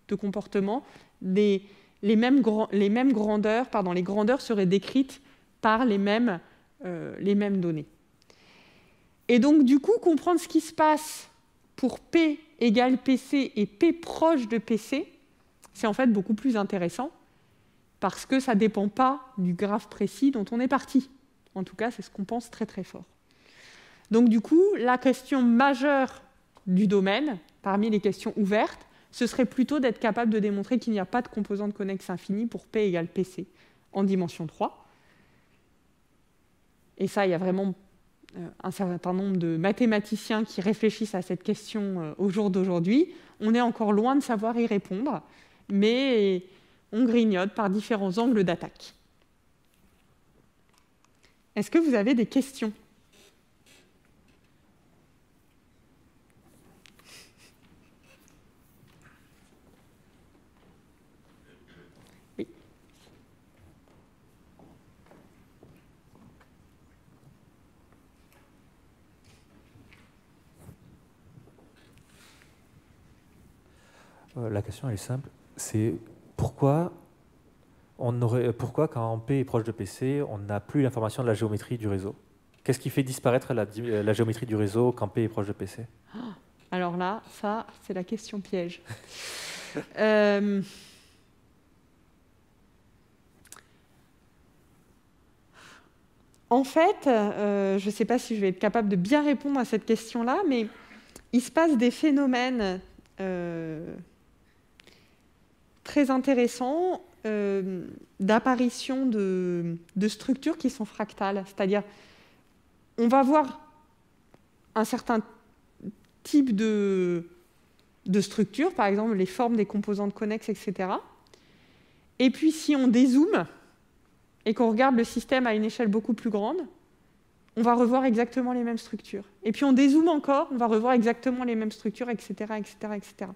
de comportement, les grandeurs seraient décrites par les mêmes données. Et donc, du coup, comprendre ce qui se passe pour P égale PC et P proche de PC, c'est en fait beaucoup plus intéressant parce que ça ne dépend pas du graphe précis dont on est parti. En tout cas, c'est ce qu'on pense très très fort. Donc, du coup, la question majeure du domaine, parmi les questions ouvertes, ce serait plutôt d'être capable de démontrer qu'il n'y a pas de composante connexe infinie pour P égale PC en dimension 3. Et ça, il y a vraiment un certain nombre de mathématiciens qui réfléchissent à cette question au jour d'aujourd'hui. On est encore loin de savoir y répondre, mais on grignote par différents angles d'attaque. Est-ce que vous avez des questions ? Oui. La question elle est simple, c'est pourquoi quand P est proche de PC, on n'a plus l'information de la géométrie du réseau? Qu'est-ce qui fait disparaître la géométrie du réseau quand P est proche de PC? Alors là, ça, c'est la question piège. En fait, je ne sais pas si je vais être capable de bien répondre à cette question-là, mais il se passe des phénomènes très intéressants d'apparition de structures qui sont fractales. C'est-à-dire, on va voir un certain type de structure, par exemple les formes des composantes connexes, etc. Et puis, si on dézoome et qu'on regarde le système à une échelle beaucoup plus grande, on va revoir exactement les mêmes structures. Et puis, on dézoome encore, on va revoir exactement les mêmes structures, etc., etc., etc.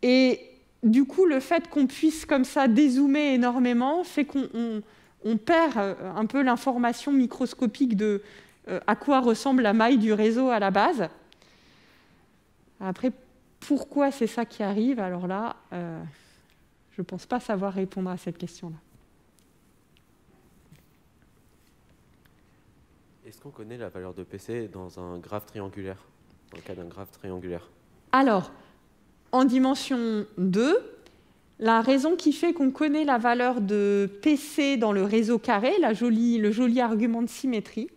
Et du coup, le fait qu'on puisse comme ça dézoomer énormément fait qu'on perd un peu l'information microscopique de à quoi ressemble la maille du réseau à la base. Après, pourquoi c'est ça qui arrive? Alors là, je ne pense pas savoir répondre à cette question-là. Est-ce qu'on connaît la valeur de PC dans un graphe triangulaire, dans le cas d'un graphe triangulaire? Alors, en dimension 2, la raison qui fait qu'on connaît la valeur de PC dans le réseau carré, le joli argument de symétrie,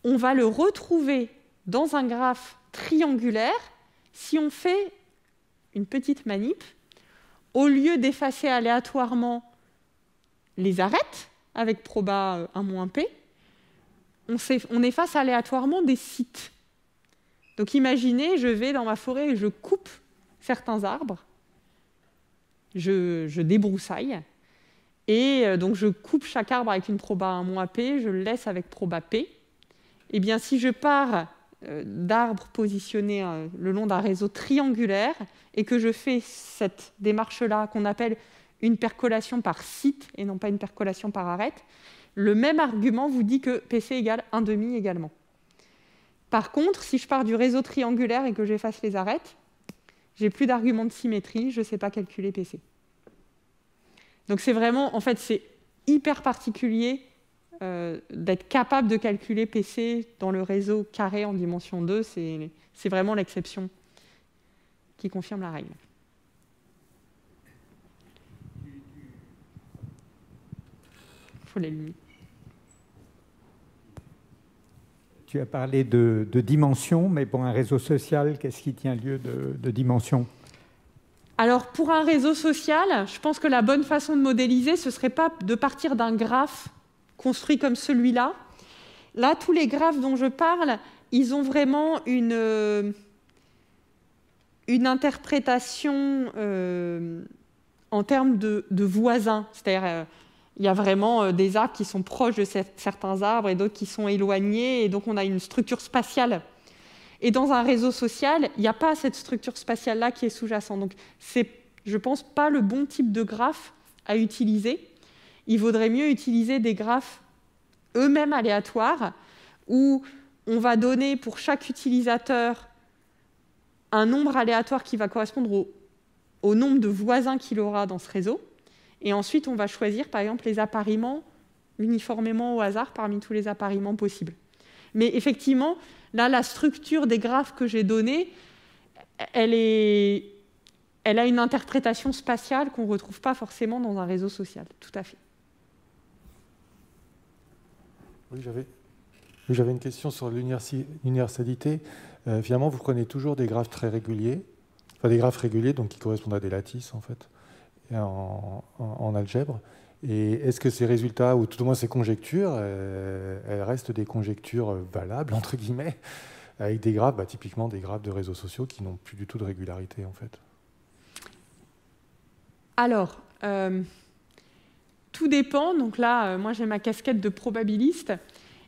on va le retrouver dans un graphe triangulaire si on fait une petite manip. Au lieu d'effacer aléatoirement les arêtes avec proba 1-P, on efface aléatoirement des sites. Donc imaginez, je vais dans ma forêt et je coupe certains arbres, je débroussaille, et donc je coupe chaque arbre avec une proba 1-P, je le laisse avec proba P. Et bien si je pars d'arbres positionnés le long d'un réseau triangulaire et que je fais cette démarche-là qu'on appelle une percolation par site et non pas une percolation par arête, le même argument vous dit que PC égale 1/2 également. Par contre, si je pars du réseau triangulaire et que j'efface les arêtes, j'ai plus d'argument de symétrie, je ne sais pas calculer PC. Donc c'est vraiment, en fait, c'est hyper particulier d'être capable de calculer PC dans le réseau carré en dimension 2, c'est vraiment l'exception qui confirme la règle. Il faut les limites. Tu as parlé de dimension, mais pour un réseau social, qu'est-ce qui tient lieu de dimension? Alors, pour un réseau social, je pense que la bonne façon de modéliser, ce ne serait pas de partir d'un graphe construit comme celui-là, Là, tous les graphes dont je parle, ils ont vraiment une interprétation en termes de voisins. C'est-à-dire, il y a vraiment des arbres qui sont proches de certains arbres et d'autres qui sont éloignés, et donc on a une structure spatiale. Et dans un réseau social, il n'y a pas cette structure spatiale-là qui est sous-jacente. Donc, c'est, je pense, pas le bon type de graphe à utiliser. Il vaudrait mieux utiliser des graphes eux-mêmes aléatoires, où on va donner pour chaque utilisateur un nombre aléatoire qui va correspondre au nombre de voisins qu'il aura dans ce réseau. Et ensuite, on va choisir, par exemple, les appariements uniformément au hasard parmi tous les appariements possibles. Mais effectivement, là, la structure des graphes que j'ai donnés, elle a une interprétation spatiale qu'on ne retrouve pas forcément dans un réseau social. Tout à fait. Oui, j'avais une question sur l'universalité. Finalement, vous prenez toujours des graphes très réguliers, enfin des graphes réguliers, donc qui correspondent à des lattices, en fait, en algèbre. Et est-ce que ces résultats, ou tout au moins ces conjectures, elles restent des conjectures valables, entre guillemets, avec des graphes, typiquement des graphes de réseaux sociaux qui n'ont plus du tout de régularité, en fait? Alors, tout dépend. Donc là, moi, j'ai ma casquette de probabiliste.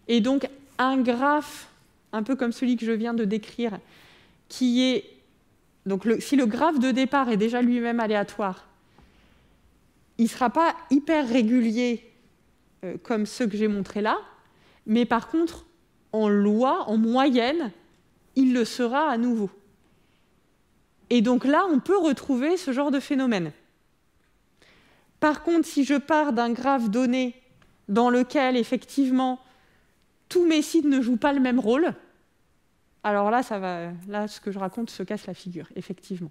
Et donc, un graphe, un peu comme celui que je viens de décrire, qui est... Donc, si le graphe de départ est déjà lui-même aléatoire, il ne sera pas hyper régulier comme ceux que j'ai montrés là, mais par contre, en loi, en moyenne, il le sera à nouveau. Et donc là, on peut retrouver ce genre de phénomène. Par contre, si je pars d'un graphe donné dans lequel, effectivement, tous mes sites ne jouent pas le même rôle, alors là, là, ce que je raconte se casse la figure, effectivement.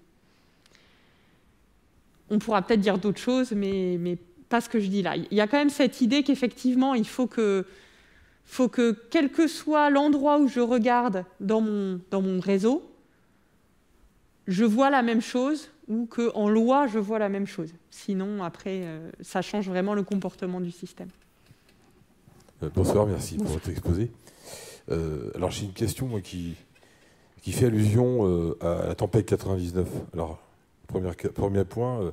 On pourra peut-être dire d'autres choses, mais pas ce que je dis là. Il y a quand même cette idée qu'effectivement, il faut que, quel que soit l'endroit où je regarde dans mon réseau, je vois la même chose, ou qu'en loi, je vois la même chose. Sinon, après, ça change vraiment le comportement du système. Bonsoir, merci pour votre exposé. Alors, j'ai une question moi, qui fait allusion à la tempête 99. Alors, premier point,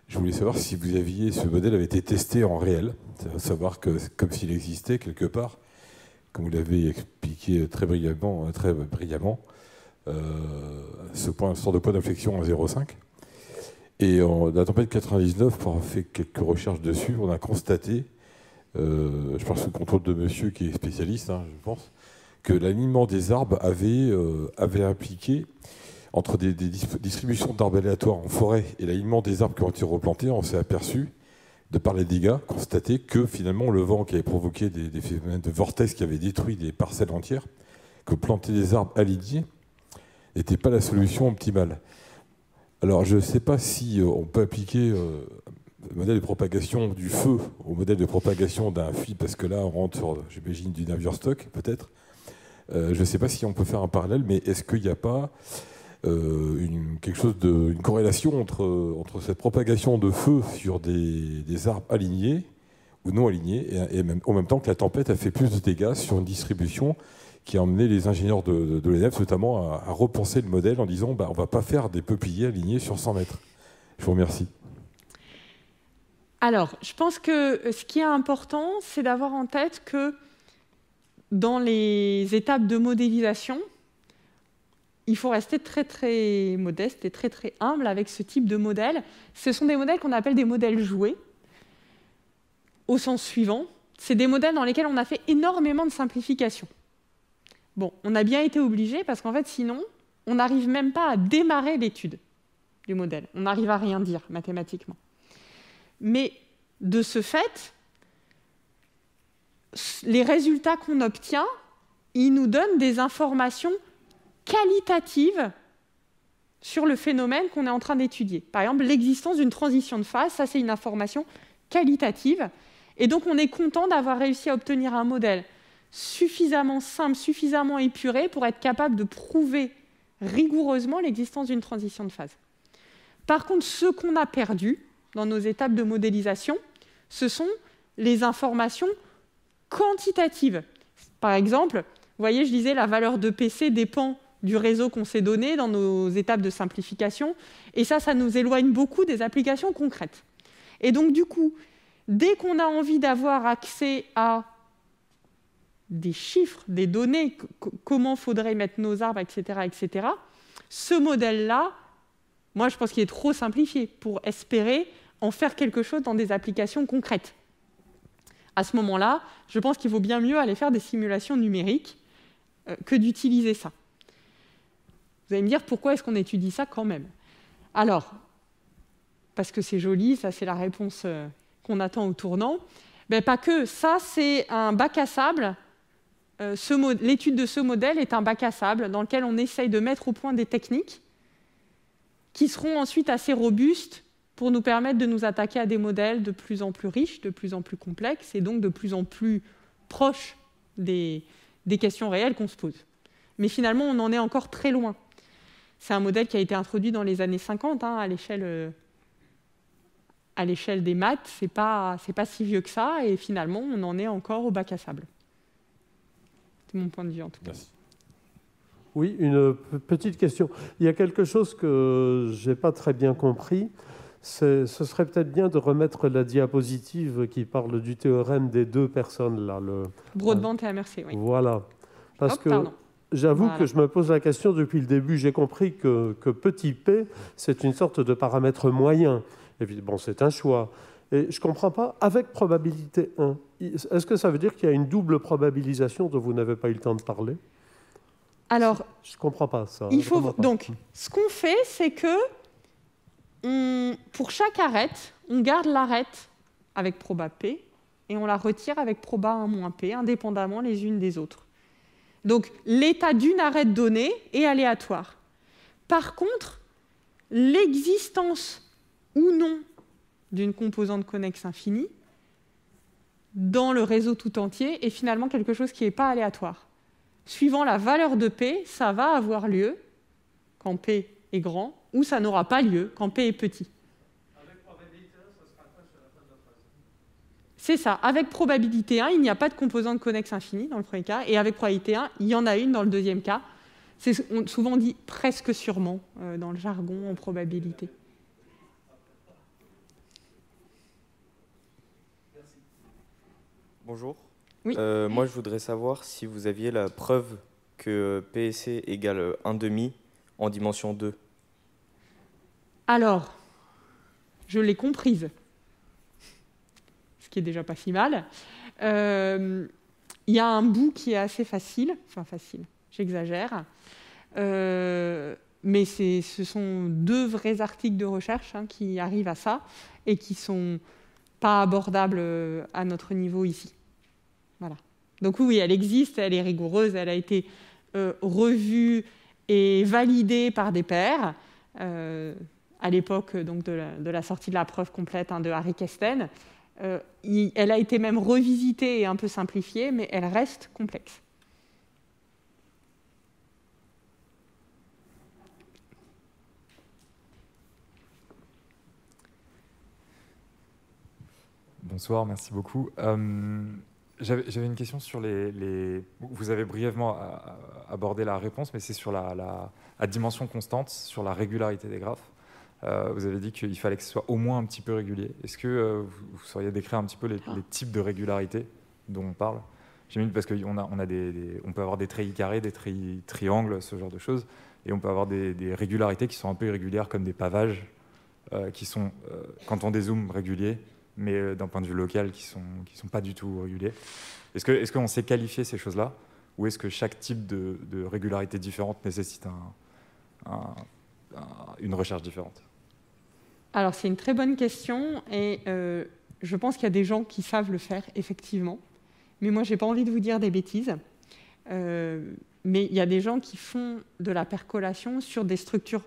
je voulais savoir si ce modèle avait été testé en réel, savoir que comme s'il existait quelque part, comme vous l'avez expliqué très brillamment, ce sort de point d'inflexion à 0,5. Et la tempête 99, pour avoir fait quelques recherches dessus, on a constaté, je parle sous le contrôle de monsieur qui est spécialiste, je pense, que l'alignement des arbres avait impliqué, entre des distributions d'arbres aléatoires en forêt et l'alignement des arbres qui ont été replantés, on s'est aperçu, de par les dégâts, constaté que finalement le vent qui avait provoqué des phénomènes de vortex qui avaient détruit des parcelles entières, que planter des arbres alignés n'était pas la solution optimale. Alors je ne sais pas si on peut appliquer le modèle de propagation du feu au modèle de propagation d'un fil, parce que là on rentre sur, j'imagine, du Navier-Stokes peut-être. Je ne sais pas si on peut faire un parallèle, mais est-ce qu'il n'y a pas une corrélation entre cette propagation de feu sur des arbres alignés ou non alignés, et même, en même temps que la tempête a fait plus de dégâts sur une distribution qui a emmené les ingénieurs de l'ENF notamment à repenser le modèle en disant on ne va pas faire des peupliers alignés sur 100 mètres. Je vous remercie. Alors, je pense que ce qui est important, c'est d'avoir en tête que dans les étapes de modélisation, il faut rester très très modeste et très très humble avec ce type de modèle. Ce sont des modèles qu'on appelle des modèles joués, au sens suivant. C'est des modèles dans lesquels on a fait énormément de simplifications. Bon, on a bien été obligé parce qu'en fait, sinon, on n'arrive même pas à démarrer l'étude du modèle. On n'arrive à rien dire mathématiquement. Mais de ce fait, les résultats qu'on obtient, ils nous donnent des informations qualitatives sur le phénomène qu'on est en train d'étudier. Par exemple, l'existence d'une transition de phase, ça c'est une information qualitative. Et donc on est content d'avoir réussi à obtenir un modèle suffisamment simple, suffisamment épuré pour être capable de prouver rigoureusement l'existence d'une transition de phase. Par contre, ce qu'on a perdu dans nos étapes de modélisation, ce sont les informations quantitatives. Par exemple, vous voyez, je disais, la valeur de PC dépend du réseau qu'on s'est donné dans nos étapes de simplification. Et ça nous éloigne beaucoup des applications concrètes. Et donc, du coup, dès qu'on a envie d'avoir accès à des chiffres, des données, comment faudrait mettre nos arbres, etc., ce modèle-là, moi, je pense qu'il est trop simplifié pour espérer en faire quelque chose dans des applications concrètes. À ce moment-là, je pense qu'il vaut bien mieux aller faire des simulations numériques que d'utiliser ça. Vous allez me dire, pourquoi est-ce qu'on étudie ça quand même? Alors, parce que c'est joli, ça c'est la réponse qu'on attend au tournant. Ben, pas que, ça c'est un bac à sable. L'étude de ce modèle est un bac à sable dans lequel on essaye de mettre au point des techniques qui seront ensuite assez robustes pour nous permettre de nous attaquer à des modèles de plus en plus riches, de plus en plus complexes, et donc de plus en plus proches des questions réelles qu'on se pose. Mais finalement, on en est encore très loin. C'est un modèle qui a été introduit dans les années 50, à l'échelle des maths. C'est pas si vieux que ça, et finalement, on en est encore au bac à sable. C'est mon point de vue, en tout cas. Merci. Oui, une petite question. Il y a quelque chose que je n'ai pas très bien compris. Ce serait peut-être bien de remettre la diapositive qui parle du théorème des deux personnes, là. Broadbent et Amersey, oui. Voilà. Parce que j'avoue voilà. que je me pose la question depuis le début. J'ai compris que petit p, c'est une sorte de paramètre moyen. Évidemment, c'est un choix. Et je ne comprends pas, avec probabilité 1, est-ce que ça veut dire qu'il y a une double probabilisation dont vous n'avez pas eu le temps de parler? Alors, je ne comprends pas ça. Donc, ce qu'on fait, c'est que pour chaque arête, on garde l'arête avec proba P et on la retire avec proba 1 - P, indépendamment les unes des autres. Donc, l'état d'une arête donnée est aléatoire. Par contre, l'existence ou non d'une composante connexe infinie dans le réseau tout entier est finalement quelque chose qui n'est pas aléatoire. Suivant la valeur de P, ça va avoir lieu quand P est grand, ou ça n'aura pas lieu quand P est petit. Avec probabilité 1, ça sera pas sur la fin de la phrase. C'est ça. Avec probabilité 1, il n'y a pas de composante connexe infinie dans le premier cas, et avec probabilité 1, il y en a une dans le deuxième cas. C'est souvent dit presque sûrement dans le jargon en probabilité. Bonjour. Oui. Moi, je voudrais savoir si vous aviez la preuve que PSC égale 1/2 en dimension 2. Alors, je l'ai comprise, ce qui est déjà pas si mal. Il y a un bout qui est assez facile, j'exagère, mais ce sont 2 vrais articles de recherche qui arrivent à ça et qui sont pas abordables à notre niveau ici. Voilà. Donc oui, elle existe, elle est rigoureuse, elle a été revue et validée par des pairs à l'époque donc de la sortie de la preuve complète de Harry Kesten. Elle a été même revisitée et un peu simplifiée, mais elle reste complexe. Bonsoir, merci beaucoup. J'avais une question sur les... Vous avez brièvement abordé la réponse, mais c'est sur la dimension constante, sur la régularité des graphes. Vous avez dit qu'il fallait que ce soit au moins un petit peu régulier. Est-ce que vous sauriez décrire un petit peu les types de régularité dont on parle? J'imagine parce qu'on on peut avoir des treillis carrés, des treillis triangles, ce genre de choses, et on peut avoir des régularités qui sont un peu irrégulières, comme des pavages, qui sont, quand on dézoome, réguliers, mais d'un point de vue local, qui sont pas du tout réguliers. Est-ce qu'on sait qualifier ces choses-là, ou est-ce que chaque type de régularité différente nécessite une recherche différente? Alors, c'est une très bonne question, et je pense qu'il y a des gens qui savent le faire, effectivement. Mais moi, je n'ai pas envie de vous dire des bêtises. Mais il y a des gens qui font de la percolation sur des structures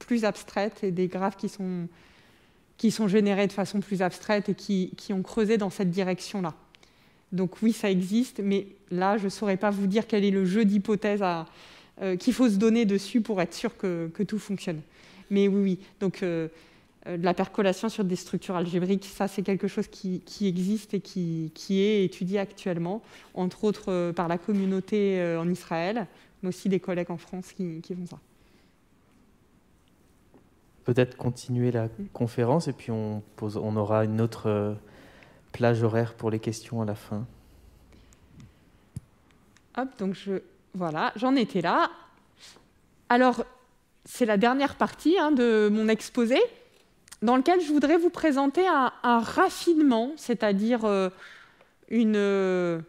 plus abstraites et des graphes qui sont générés de façon plus abstraite et qui ont creusé dans cette direction-là. Donc oui, ça existe, mais là, je ne saurais pas vous dire quel est le jeu d'hypothèses qu'il faut se donner dessus pour être sûr que tout fonctionne. Mais oui. Donc, de la percolation sur des structures algébriques. Ça, c'est quelque chose qui existe et qui est étudié actuellement, entre autres par la communauté en Israël, mais aussi des collègues en France qui font ça. Peut-être continuer la conférence et puis on aura une autre plage horaire pour les questions à la fin. Hop, donc voilà, j'en étais là. Alors, c'est la dernière partie de mon exposé, dans lequel je voudrais vous présenter un raffinement, c'est-à-dire une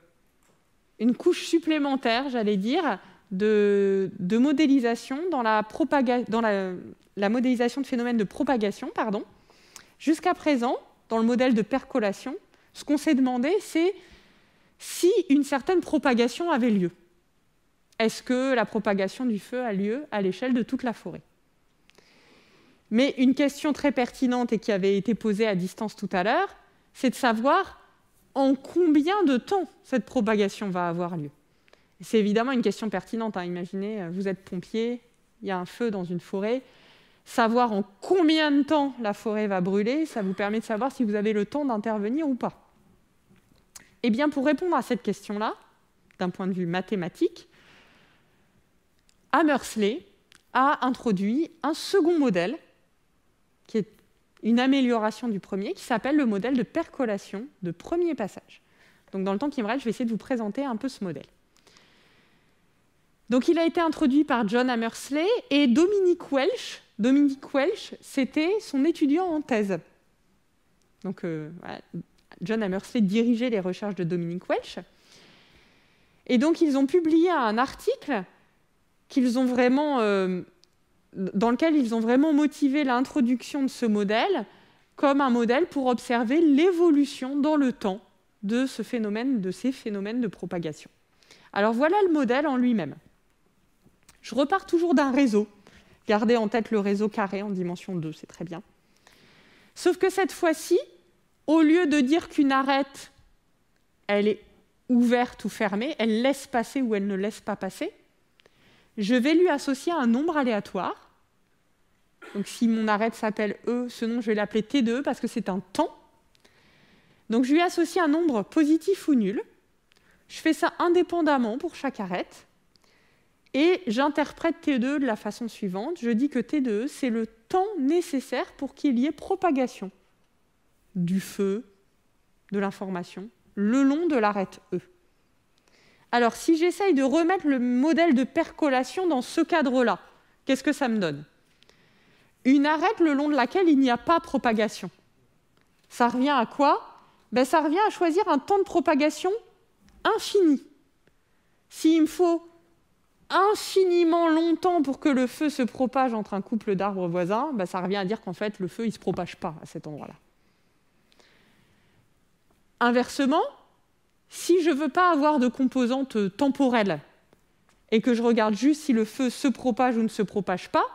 couche supplémentaire, j'allais dire, de modélisation dans la modélisation de phénomènes de propagation. Jusqu'à présent, dans le modèle de percolation, ce qu'on s'est demandé, c'est si une certaine propagation avait lieu. Est-ce que la propagation du feu a lieu à l'échelle de toute la forêt? Mais une question très pertinente et qui avait été posée à distance tout à l'heure, c'est de savoir en combien de temps cette propagation va avoir lieu. C'est évidemment une question pertinente. Imaginez, vous êtes pompier, il y a un feu dans une forêt. Savoir en combien de temps la forêt va brûler, ça vous permet de savoir si vous avez le temps d'intervenir ou pas. Eh bien, pour répondre à cette question-là, d'un point de vue mathématique, Hammersley a introduit un second modèle, qui est une amélioration du premier, qui s'appelle le modèle de percolation de premier passage. Donc, dans le temps qui me reste, je vais essayer de vous présenter un peu ce modèle. Donc, il a été introduit par John Hammersley et Dominic Welch. Dominic Welch, c'était son étudiant en thèse. Donc, voilà, John Hammersley dirigeait les recherches de Dominic Welch. Et donc, ils ont publié un article dans lequel ils ont vraiment motivé l'introduction de ce modèle comme un modèle pour observer l'évolution dans le temps de ces phénomènes de propagation. Alors, voilà le modèle en lui-même. Je repars toujours d'un réseau. Gardez en tête le réseau carré en dimension 2, c'est très bien. Sauf que cette fois-ci, au lieu de dire qu'une arête, elle est ouverte ou fermée, elle laisse passer ou elle ne laisse pas passer, je vais lui associer un nombre aléatoire. Donc si mon arête s'appelle E, ce nom, je vais l'appeler T2 parce que c'est un temps. Donc je lui associe un nombre positif ou nul. Je fais ça indépendamment pour chaque arête. Et j'interprète T2 de la façon suivante. Je dis que T2, c'est le temps nécessaire pour qu'il y ait propagation du feu, de l'information, le long de l'arête E. Alors, si j'essaye de remettre le modèle de percolation dans ce cadre-là, qu'est-ce que ça me donne? Une arête le long de laquelle il n'y a pas propagation. Ça revient à quoi? Ça revient à choisir un temps de propagation infini. S'il me faut infiniment longtemps pour que le feu se propage entre un couple d'arbres voisins, ça revient à dire qu'en fait, le feu ne se propage pas à cet endroit-là. Inversement, si je ne veux pas avoir de composante temporelle et que je regarde juste si le feu se propage ou ne se propage pas,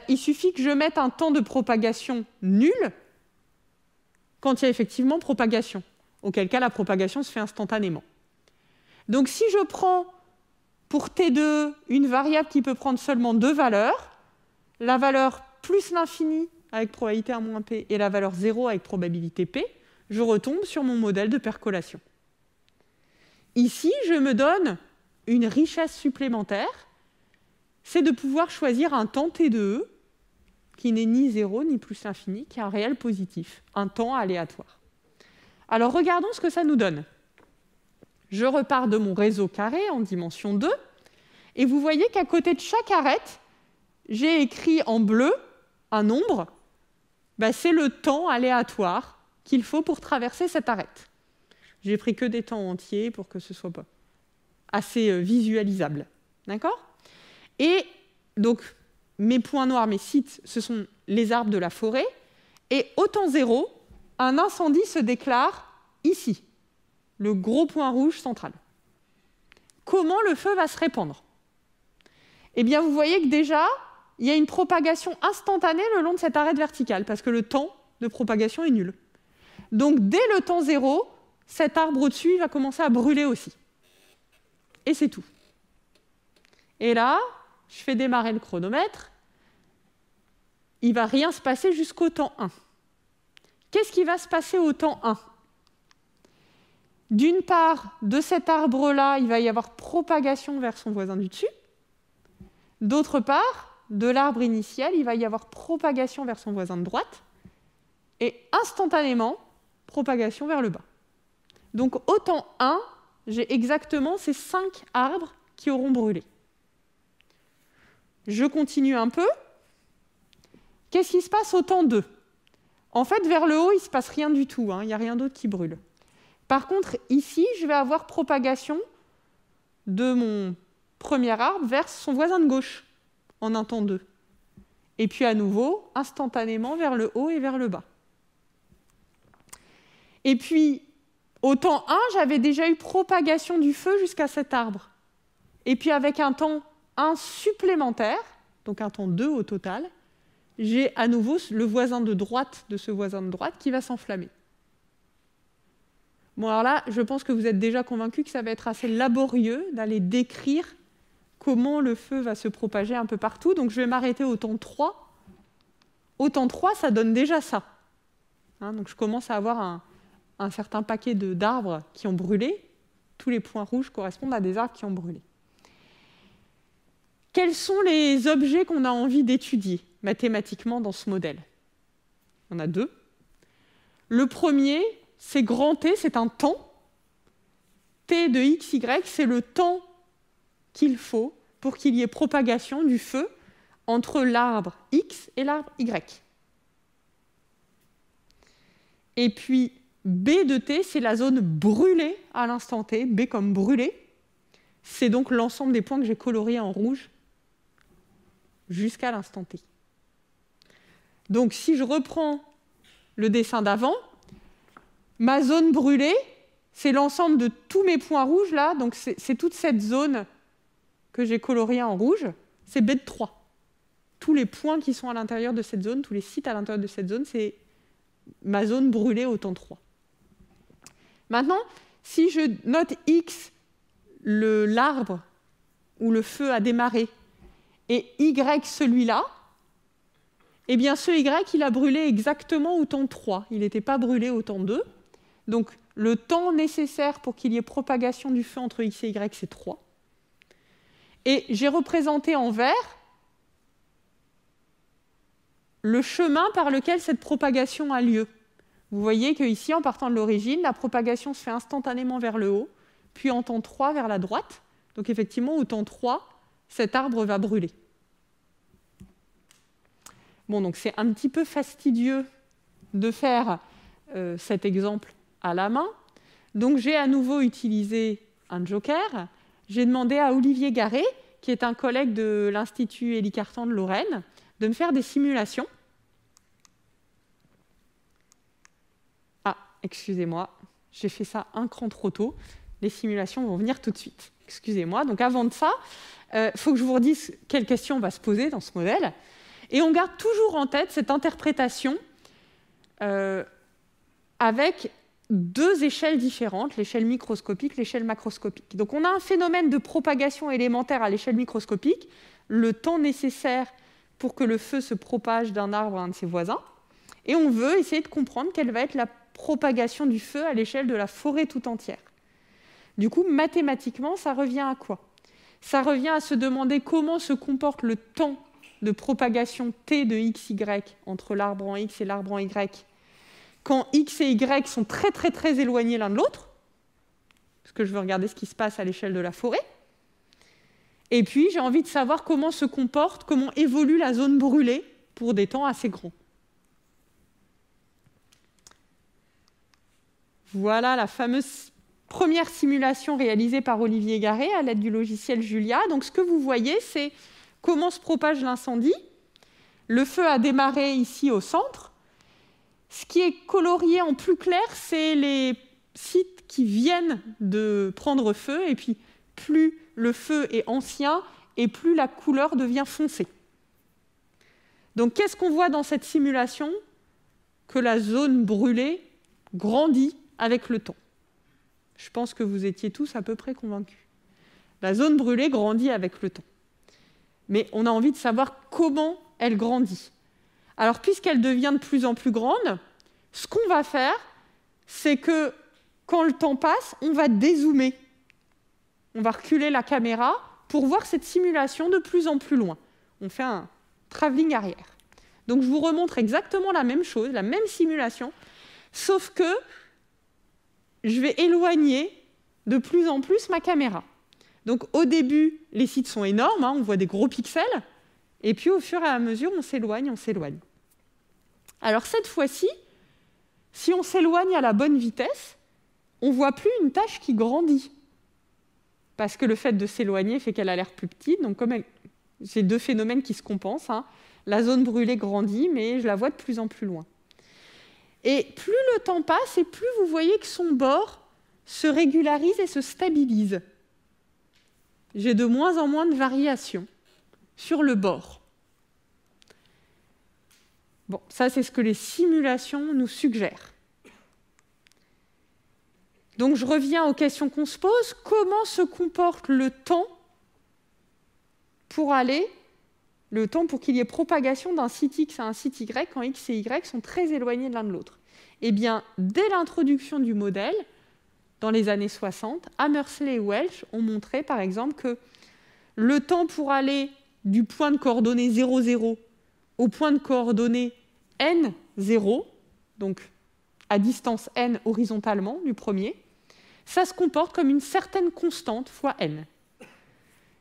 il suffit que je mette un temps de propagation nul quand il y a effectivement propagation, auquel cas la propagation se fait instantanément. Donc si je prends pour T2 une variable qui peut prendre seulement deux valeurs, la valeur plus l'infini avec probabilité 1 moins P et la valeur 0 avec probabilité P, je retombe sur mon modèle de percolation. Ici, je me donne une richesse supplémentaire, c'est de pouvoir choisir un temps T2 qui n'est ni 0 ni plus l'infini, qui est un réel positif, un temps aléatoire. Alors regardons ce que ça nous donne. Je repars de mon réseau carré en dimension 2, et vous voyez qu'à côté de chaque arête, j'ai écrit en bleu un nombre, c'est le temps aléatoire qu'il faut pour traverser cette arête. J'ai pris que des temps entiers pour que ce soit pas assez visualisable. D'accord? Et donc, mes points noirs, mes sites, ce sont les arbres de la forêt, et au temps 0, un incendie se déclare ici, le gros point rouge central. Comment le feu va se répandre? Eh bien, vous voyez que déjà, il y a une propagation instantanée le long de cette arête verticale, parce que le temps de propagation est nul. Donc, dès le temps 0, cet arbre au-dessus va commencer à brûler aussi. Et c'est tout. Et là, je fais démarrer le chronomètre, il ne va rien se passer jusqu'au temps 1. Qu'est-ce qui va se passer au temps 1 ? D'une part, de cet arbre-là, il va y avoir propagation vers son voisin du dessus. D'autre part, de l'arbre initial, il va y avoir propagation vers son voisin de droite. Et instantanément, propagation vers le bas. Donc au temps 1, j'ai exactement ces 5 arbres qui auront brûlé. Je continue un peu. Qu'est-ce qui se passe au temps 2 ? En fait, vers le haut, il ne se passe rien du tout. Il n'y a rien d'autre qui brûle. Par contre, ici, je vais avoir propagation de mon premier arbre vers son voisin de gauche en un temps 2. Et puis à nouveau, instantanément vers le haut et vers le bas. Et puis, au temps 1, j'avais déjà eu propagation du feu jusqu'à cet arbre. Et puis avec un temps 1 supplémentaire, donc un temps 2 au total, j'ai à nouveau le voisin de droite de ce voisin de droite qui va s'enflammer. Bon, alors là, je pense que vous êtes déjà convaincus que ça va être assez laborieux d'aller décrire comment le feu va se propager un peu partout. Donc, je vais m'arrêter au temps 3. Au temps 3, ça donne déjà ça. Donc, je commence à avoir un certain paquet d'arbres qui ont brûlé. Tous les points rouges correspondent à des arbres qui ont brûlé. Quels sont les objets qu'on a envie d'étudier mathématiquement dans ce modèle ? Il y en a 2. Le premier, c'est grand T, c'est un temps. T de x, y, c'est le temps qu'il faut pour qu'il y ait propagation du feu entre l'arbre x et l'arbre y. Et puis, B de T, c'est la zone brûlée à l'instant T, B comme brûlé. C'est donc l'ensemble des points que j'ai coloriés en rouge jusqu'à l'instant T. Donc, si je reprends le dessin d'avant, ma zone brûlée, c'est l'ensemble de tous mes points rouges, là. Donc, c'est toute cette zone que j'ai coloriée en rouge. C'est B de 3. Tous les points qui sont à l'intérieur de cette zone, tous les sites à l'intérieur de cette zone, c'est ma zone brûlée au temps 3. Maintenant, si je note X, l'arbre où le feu a démarré, et Y, celui-là, eh bien, ce Y, il a brûlé exactement au temps 3. Il n'était pas brûlé au temps 2. Donc, le temps nécessaire pour qu'il y ait propagation du feu entre X et Y, c'est 3. Et j'ai représenté en vert le chemin par lequel cette propagation a lieu. Vous voyez qu'ici, en partant de l'origine, la propagation se fait instantanément vers le haut, puis en temps 3 vers la droite. Donc, effectivement, au temps 3, cet arbre va brûler. Bon, donc c'est un petit peu fastidieux de faire cet exemple à la main. Donc j'ai à nouveau utilisé un joker. J'ai demandé à Olivier Garret, qui est un collègue de l'Institut Élie Cartan de Lorraine, de me faire des simulations. Ah, excusez-moi, j'ai fait ça un cran trop tôt. Les simulations vont venir tout de suite. Excusez-moi. Donc avant de ça, faut que je vous redise quelle question on va se poser dans ce modèle. Et on garde toujours en tête cette interprétation avec 2 échelles différentes, l'échelle microscopique, l'échelle macroscopique. Donc on a un phénomène de propagation élémentaire à l'échelle microscopique, le temps nécessaire pour que le feu se propage d'un arbre à un de ses voisins, et on veut essayer de comprendre quelle va être la propagation du feu à l'échelle de la forêt tout entière. Du coup, mathématiquement, ça revient à quoi ? Ça revient à se demander comment se comporte le temps de propagation T de x, y entre l'arbre en x et l'arbre en y quand x et y sont très très très éloignés l'un de l'autre, parce que je veux regarder ce qui se passe à l'échelle de la forêt. Et puis j'ai envie de savoir comment se comporte, comment évolue la zone brûlée pour des temps assez grands. Voilà la fameuse première simulation réalisée par Olivier Garret à l'aide du logiciel Julia. Donc ce que vous voyez, c'est comment se propage l'incendie. Le feu a démarré ici au centre. Ce qui est colorié en plus clair, c'est les sites qui viennent de prendre feu. Et puis, plus le feu est ancien, et plus la couleur devient foncée. Donc, qu'est-ce qu'on voit dans cette simulation ? Que la zone brûlée grandit avec le temps. Je pense que vous étiez tous à peu près convaincus. La zone brûlée grandit avec le temps. Mais on a envie de savoir comment elle grandit. Alors, puisqu'elle devient de plus en plus grande, ce qu'on va faire, c'est que quand le temps passe, on va dézoomer. On va reculer la caméra pour voir cette simulation de plus en plus loin. On fait un travelling arrière. Donc, je vous remontre exactement la même chose, la même simulation, sauf que je vais éloigner de plus en plus ma caméra. Donc, au début, les sites sont énormes, on voit des gros pixels, et puis au fur et à mesure, on s'éloigne, on s'éloigne. Alors, cette fois-ci, si on s'éloigne à la bonne vitesse, on ne voit plus une tâche qui grandit. Parce que le fait de s'éloigner fait qu'elle a l'air plus petite. Donc, comme j'ai deux phénomènes qui se compensent, la zone brûlée grandit, mais je la vois de plus en plus loin. Et plus le temps passe, et plus vous voyez que son bord se régularise et se stabilise. J'ai de moins en moins de variations sur le bord. Bon, ça, c'est ce que les simulations nous suggèrent. Donc, je reviens aux questions qu'on se pose. Comment se comporte le temps pour qu'il y ait propagation d'un site X à un site Y quand X et Y sont très éloignés de l'un de l'autre? Eh bien, dès l'introduction du modèle, dans les années 60, Hammersley et Welch ont montré, par exemple, que le temps pour aller du point de coordonnées 0, 0 au point de coordonnées n0, donc à distance n horizontalement du premier, ça se comporte comme une certaine constante fois n.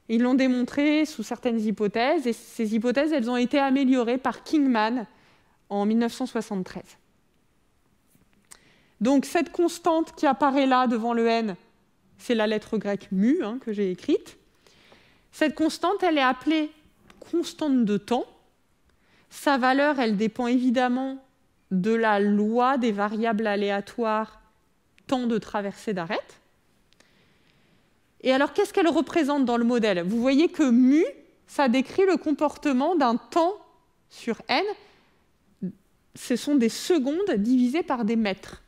Ils l'ont démontré sous certaines hypothèses, et ces hypothèses, elles ont été améliorées par Kingman en 1973. Donc cette constante qui apparaît là devant le n, c'est la lettre grecque mu que j'ai écrite. Cette constante, elle est appelée constante de temps. Sa valeur, elle dépend évidemment de la loi des variables aléatoires temps de traversée d'arête. Et alors, qu'est-ce qu'elle représente dans le modèle? Vous voyez que mu, ça décrit le comportement d'un temps sur n. Ce sont des secondes divisées par des mètres.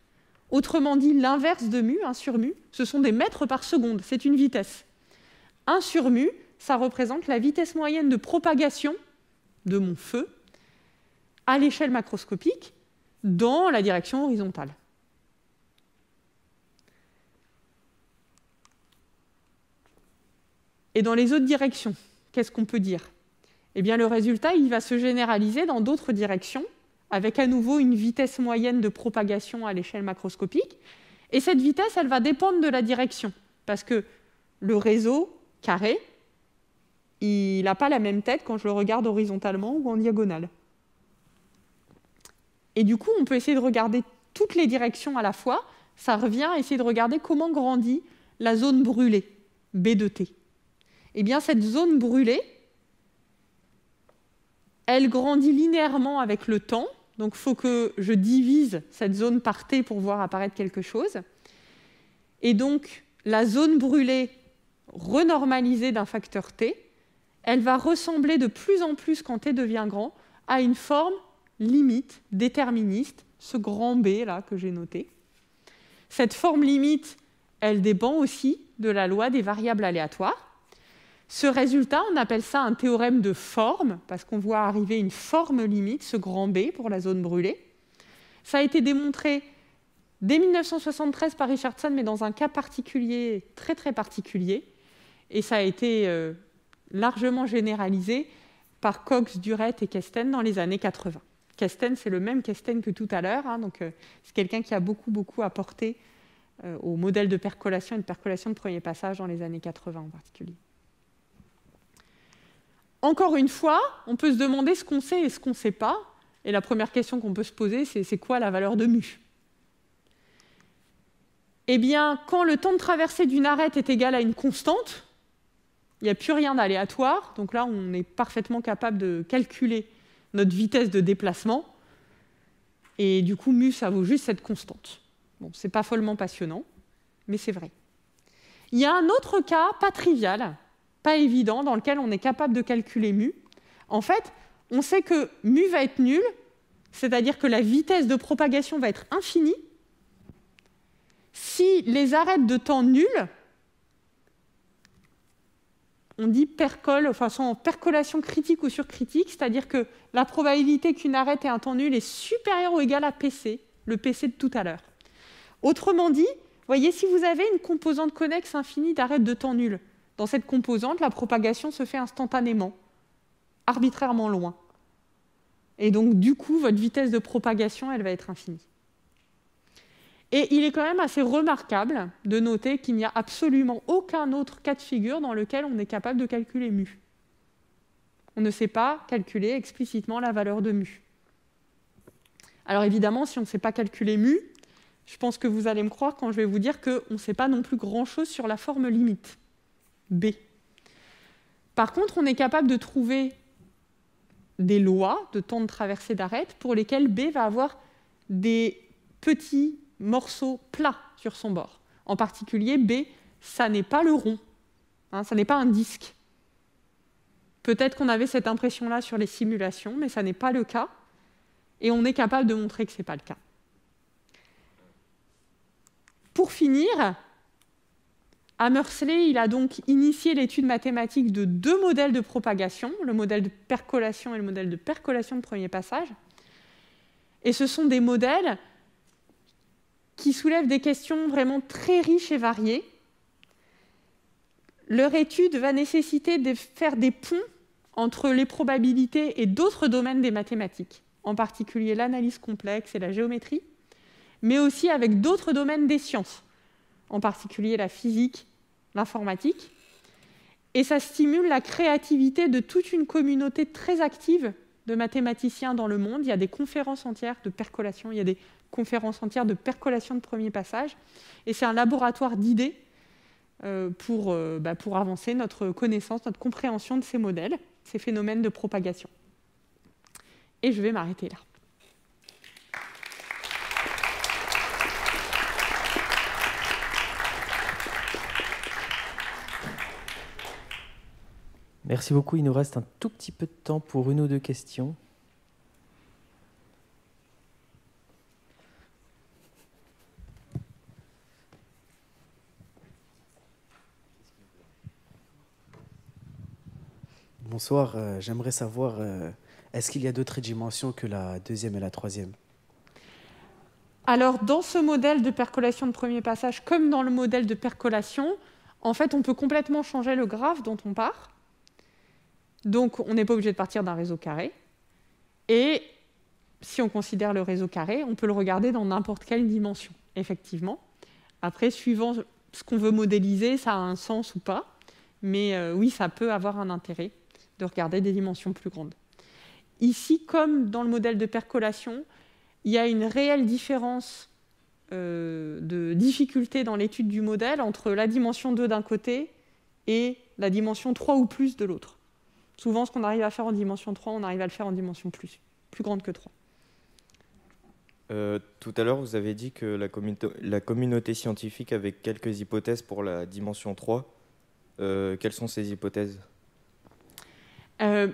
Autrement dit, l'inverse de mu, 1 sur mu, ce sont des mètres par seconde, c'est une vitesse. 1 sur mu, ça représente la vitesse moyenne de propagation de mon feu à l'échelle macroscopique dans la direction horizontale. Et dans les autres directions, qu'est-ce qu'on peut dire? Eh bien, le résultat, il va se généraliser dans d'autres directions, avec à nouveau une vitesse moyenne de propagation à l'échelle macroscopique. Et cette vitesse, elle va dépendre de la direction, parce que le réseau carré, il n'a pas la même tête quand je le regarde horizontalement ou en diagonale. Et du coup, on peut essayer de regarder toutes les directions à la fois. Ça revient à essayer de regarder comment grandit la zone brûlée, B de T. Eh bien, cette zone brûlée, elle grandit linéairement avec le temps. Donc, il faut que je divise cette zone par T pour voir apparaître quelque chose. Et donc, la zone brûlée renormalisée d'un facteur T, elle va ressembler de plus en plus, quand T devient grand, à une forme limite déterministe, ce grand B là que j'ai noté. Cette forme limite, elle dépend aussi de la loi des variables aléatoires. Ce résultat, on appelle ça un théorème de forme, parce qu'on voit arriver une forme limite, ce grand B pour la zone brûlée. Ça a été démontré dès 1973 par Richardson, mais dans un cas particulier, très très particulier. Et ça a été largement généralisé par Cox, Duret et Kesten dans les années 80. Kesten, c'est le même Kesten que tout à l'heure, donc c'est quelqu'un qui a beaucoup apporté au modèle de percolation et de percolation de premier passage dans les années 80 en particulier. Encore une fois, on peut se demander ce qu'on sait et ce qu'on ne sait pas. Et la première question qu'on peut se poser, c'est quoi la valeur de mu? Eh bien, quand le temps de traversée d'une arête est égal à une constante, il n'y a plus rien d'aléatoire. Donc là, on est parfaitement capable de calculer notre vitesse de déplacement. Et du coup, mu, ça vaut juste cette constante. Bon, ce n'est pas follement passionnant, mais c'est vrai. Il y a un autre cas, pas trivial, pas évident, dans lequel on est capable de calculer mu. En fait, on sait que mu va être nul, c'est-à-dire que la vitesse de propagation va être infinie, si les arêtes de temps nulles on dit percole, enfin sont en percolation critique ou surcritique, c'est-à-dire que la probabilité qu'une arête ait un temps nul est supérieure ou égale à PC, le PC de tout à l'heure. Autrement dit, voyez, si vous avez une composante connexe infinie d'arêtes de temps nul, dans cette composante, la propagation se fait instantanément, arbitrairement loin. Et donc, du coup, votre vitesse de propagation, elle va être infinie. Et il est quand même assez remarquable de noter qu'il n'y a absolument aucun autre cas de figure dans lequel on est capable de calculer mu. On ne sait pas calculer explicitement la valeur de mu. Alors évidemment, si on ne sait pas calculer mu, je pense que vous allez me croire quand je vais vous dire qu'on ne sait pas non plus grand-chose sur la forme limite, B. Par contre, on est capable de trouver des lois de temps de traversée d'arête pour lesquelles B va avoir des petits morceaux plats sur son bord. En particulier, B, ça n'est pas le rond, ça n'est pas un disque. Peut-être qu'on avait cette impression-là sur les simulations, mais ça n'est pas le cas, et on est capable de montrer que ce n'est pas le cas. Pour finir, Hammersley, il a donc initié l'étude mathématique de 2 modèles de propagation, le modèle de percolation et le modèle de percolation de premier passage. Et ce sont des modèles qui soulèvent des questions vraiment très riches et variées. Leur étude va nécessiter de faire des ponts entre les probabilités et d'autres domaines des mathématiques, en particulier l'analyse complexe et la géométrie, mais aussi avec d'autres domaines des sciences, en particulier la physique, l'informatique. Et ça stimule la créativité de toute une communauté très active de mathématiciens dans le monde. Il y a des conférences entières de percolation, il y a des conférences entières de percolation de premier passage, et c'est un laboratoire d'idées pour avancer notre connaissance, notre compréhension de ces modèles, ces phénomènes de propagation. Et je vais m'arrêter là. Merci beaucoup. Il nous reste un tout petit peu de temps pour 1 ou 2 questions. Bonsoir, j'aimerais savoir, est-ce qu'il y a d'autres dimensions que la 2e et la 3e? Alors, dans ce modèle de percolation de premier passage, comme dans le modèle de percolation, en fait, on peut complètement changer le graphe dont on part. Donc, on n'est pas obligé de partir d'un réseau carré. Et si on considère le réseau carré, on peut le regarder dans n'importe quelle dimension, effectivement. Après, suivant ce qu'on veut modéliser, ça a un sens ou pas. Mais oui, ça peut avoir un intérêt de regarder des dimensions plus grandes. Ici, comme dans le modèle de percolation, il y a une réelle différence de difficulté dans l'étude du modèle entre la dimension 2 d'un côté et la dimension 3 ou plus de l'autre. Souvent, ce qu'on arrive à faire en dimension 3, on arrive à le faire en dimension plus grande que 3. Tout à l'heure, vous avez dit que la communauté scientifique avait quelques hypothèses pour la dimension 3. Quelles sont ces hypothèses ? Celle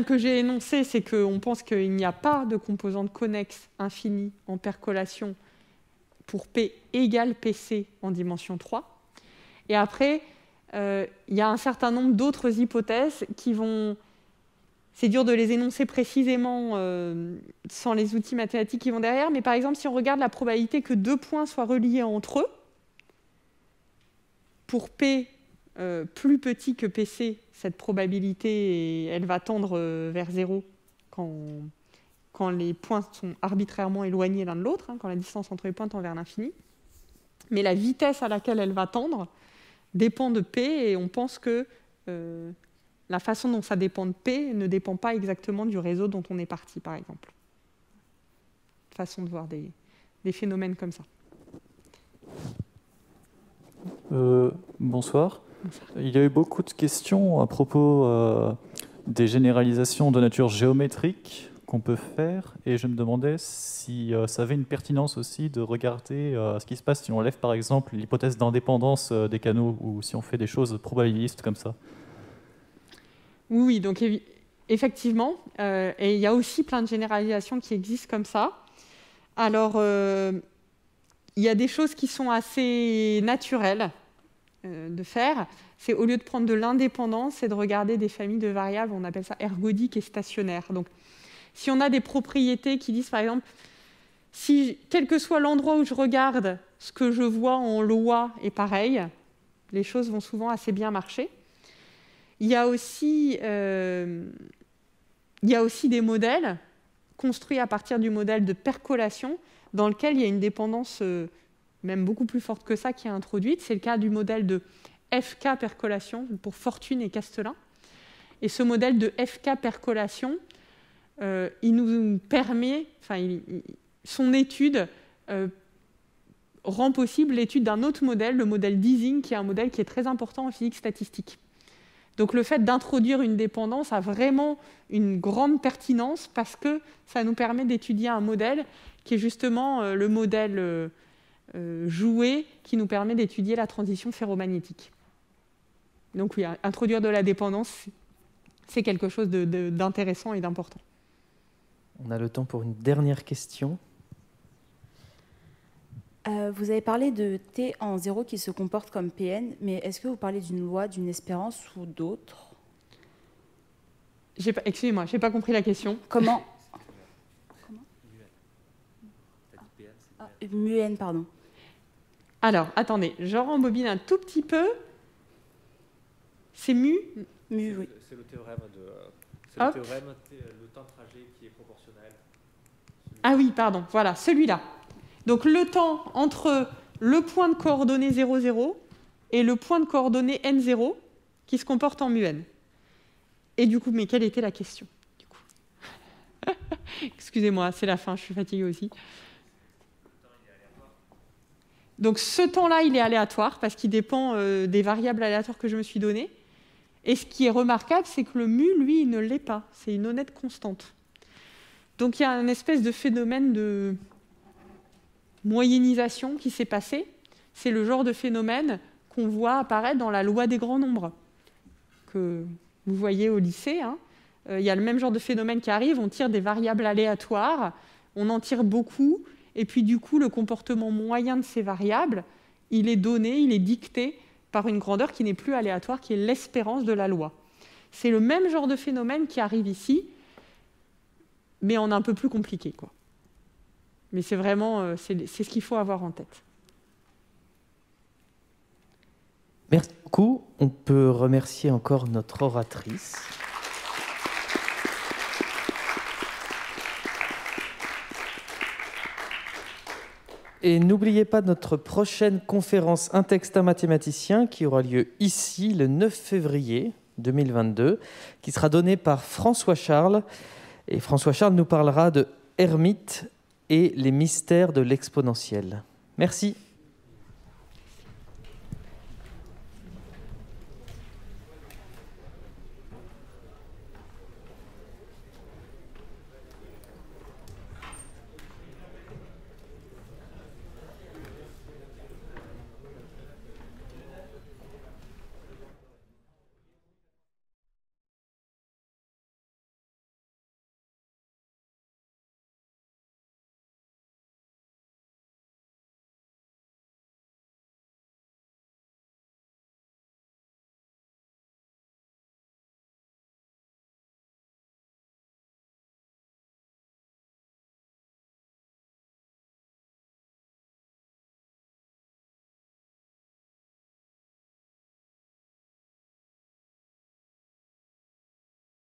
que j'ai énoncée, c'est qu'on pense qu'il n'y a pas de composante connexe infinie en percolation pour P égale PC en dimension 3. Et après, il y a un certain nombre d'autres hypothèses qui vont... C'est dur de les énoncer précisément sans les outils mathématiques qui vont derrière, mais par exemple, si on regarde la probabilité que 2 points soient reliés entre eux, pour P plus petit que PC, cette probabilité, elle va tendre vers 0 quand les points sont arbitrairement éloignés l'un de l'autre, quand la distance entre les points tend vers l'infini. Mais la vitesse à laquelle elle va tendre dépend de P, et on pense que la façon dont ça dépend de P ne dépend pas exactement du réseau dont on est parti, par exemple. Façon de voir des phénomènes comme ça. Bonsoir. Il y a eu beaucoup de questions à propos des généralisations de nature géométrique qu'on peut faire, et je me demandais si ça avait une pertinence aussi de regarder ce qui se passe si on lève par exemple l'hypothèse d'indépendance des canaux, ou si on fait des choses probabilistes comme ça. Oui, donc effectivement, et il y a aussi plein de généralisations qui existent comme ça. Alors, il y a des choses qui sont assez naturelles. de faire, c'est au lieu de prendre de l'indépendance, c'est de regarder des familles de variables, on appelle ça ergodiques et stationnaires. Donc, si on a des propriétés qui disent, par exemple, si quel que soit l'endroit où je regarde, ce que je vois en loi est pareil, les choses vont souvent assez bien marcher. Il y a aussi des modèles construits à partir du modèle de percolation, dans lequel il y a une dépendance même beaucoup plus forte que ça qui est introduite. C'est le cas du modèle de FK percolation pour Fortune et Castelin. Et ce modèle de FK percolation, il nous permet, son étude rend possible l'étude d'un autre modèle, le modèle d'Ising, qui est un modèle qui est très important en physique statistique. Donc le fait d'introduire une dépendance a vraiment une grande pertinence parce que ça nous permet d'étudier un modèle qui est justement le modèle joué qui nous permet d'étudier la transition ferromagnétique. Donc oui, introduire de la dépendance, c'est quelque chose d'intéressant et d'important. On a le temps pour une dernière question. Vous avez parlé de T en 0 qui se comporte comme Pn, mais est-ce que vous parlez d'une loi, d'une espérance ou d'autres? Excusez-moi, je n'ai pas compris la question. Comment Mu-n, pardon. Alors, attendez, je rembobine un tout petit peu. C'est mu? Mu, oui. C'est le théorème le temps de trajet qui est proportionnel. Ah oui, pardon, voilà, celui-là. Donc le temps entre le point de coordonnées 0, 0 et le point de coordonnées n0 qui se comporte en mu-n. Et du coup, mais quelle était la question du coup? Excusez-moi, c'est la fin, je suis fatiguée aussi. Donc ce temps-là, il est aléatoire parce qu'il dépend des variables aléatoires que je me suis données. Et ce qui est remarquable, c'est que le mu, lui, il ne l'est pas. C'est une honnête constante. Donc il y a une espèce de phénomène de moyennisation qui s'est passé. C'est le genre de phénomène qu'on voit apparaître dans la loi des grands nombres, que vous voyez au lycée. Il y a le même genre de phénomène qui arrive. On tire des variables aléatoires, on en tire beaucoup, et puis du coup, le comportement moyen de ces variables, il est donné, il est dicté par une grandeur qui n'est plus aléatoire, qui est l'espérance de la loi. C'est le même genre de phénomène qui arrive ici, mais en un peu plus compliqué, quoi. Mais c'est vraiment c'est ce qu'il faut avoir en tête. Merci beaucoup. On peut remercier encore notre oratrice. Et n'oubliez pas notre prochaine conférence Un texte, un mathématicien qui aura lieu ici le 9 février 2022, qui sera donnée par François Charles. Et François Charles nous parlera de Hermite et les mystères de l'exponentielle. Merci.